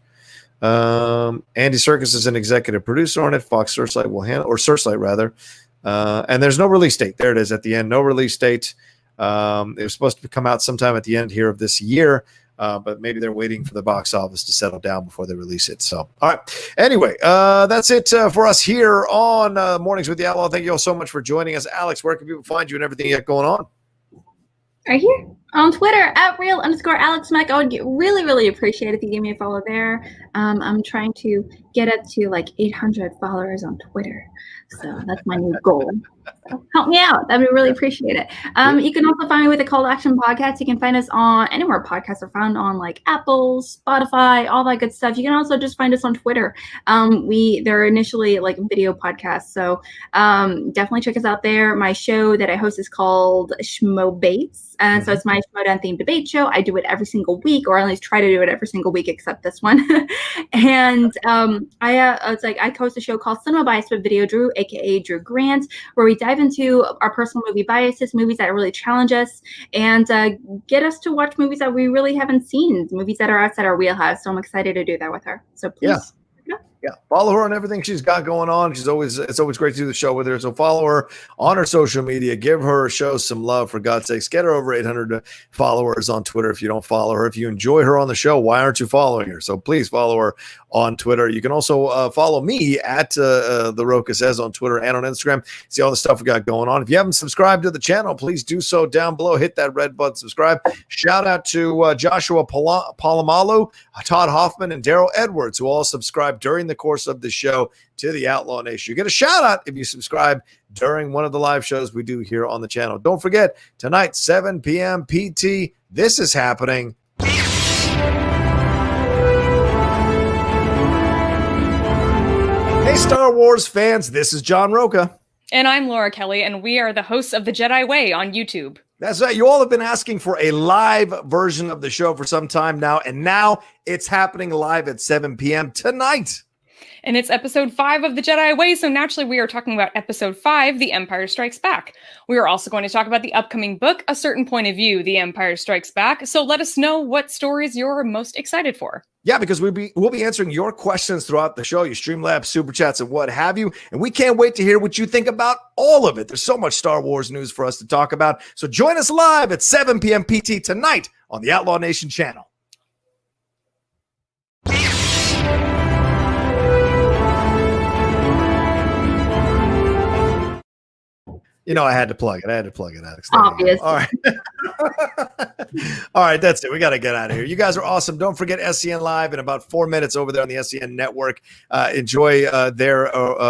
Andy Serkis is an executive producer on it. Fox Searchlight will handle, or Searchlight rather. And there's no release date. There it is at the end. No release date. It was supposed to come out sometime at the end here of this year. But maybe they're waiting for the box office to settle down before they release it. So, all right. Anyway, that's it for us here on Mornings with the Outlaw. Thank you all so much for joining us. Alex, where can people find you and everything you got going on?
Right here on Twitter at @real_Alex Mike. I would really appreciate it if you give me a follow there. I'm trying to get up to like 800 followers on Twitter. So that's my new goal. So help me out. That'd be really appreciate it. You can also find me with the Call to Action podcast. You can find us on anywhere podcasts are found on like Apple, Spotify, all that good stuff. You can also just find us on Twitter. They're initially like video podcasts. So definitely check us out there. My show that I host is called Schmo Bates. So it's my Schmodown themed debate show. I do it every single week, or at least try to do it every single week, except this one. And I host a show called Cinema Bias with Video Drew, aka Drew Grant, where we dive into our personal movie biases, movies that really challenge us, and get us to watch movies that we really haven't seen, movies that are outside our wheelhouse. So I'm excited to do that with her. So please.
Yeah. Yeah, follow her on everything she's got going on. It's always great to do the show with her. So follow her on her social media. Give her show some love, for God's sakes. Get her over 800 followers on Twitter if you don't follow her. If you enjoy her on the show, why aren't you following her? So please follow her on Twitter. You can also follow me at The Rocha Says on Twitter and on Instagram. See all the stuff we got going on. If you haven't subscribed to the channel, please do so down below. Hit that red button, subscribe. Shout out to Joshua Palomalu, Todd Hoffman, and Daryl Edwards, who all subscribed during the course of the show to the Outlaw Nation. You get a shout out if you subscribe during one of the live shows we do here on the channel. Don't forget, tonight, 7 p.m. PT, this is happening. Hey, Star Wars fans, this is John Rocha.
And I'm Laura Kelly, and we are the hosts of The Jedi Way on YouTube.
That's right. You all have been asking for a live version of the show for some time now, and now it's happening live at 7 p.m. tonight.
And it's episode 5 of The Jedi Way, so naturally we are talking about episode 5, The Empire Strikes Back. We are also going to talk about the upcoming book, A Certain Point of View, The Empire Strikes Back. So let us know what stories you're most excited for.
Yeah, because we'll be answering your questions throughout the show, your Streamlabs, Super Chats, and what have you. And we can't wait to hear what you think about all of it. There's so much Star Wars news for us to talk about. So join us live at 7 p.m. PT tonight on the Outlaw Nation channel. You know, I had to plug it, Alex.
Obvious.
All right. All right, that's it. We got to get out of here. You guys are awesome. Don't forget SCN Live in about 4 minutes over there on the SCN Network. Enjoy their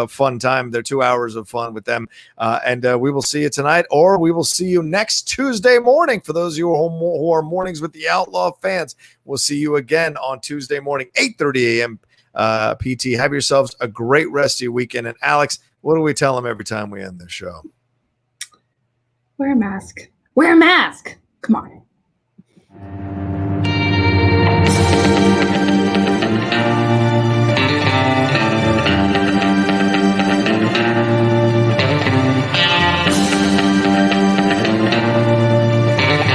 fun time, their 2 hours of fun with them. And we will see you tonight, or we will see you next Tuesday morning. For those of you who are Mornings with the Outlaw fans, we'll see you again on Tuesday morning, 8:30 a.m. PT. Have yourselves a great rest of your weekend. And Alex, what do we tell them every time we end this show?
Wear a mask. Wear a mask. Come on.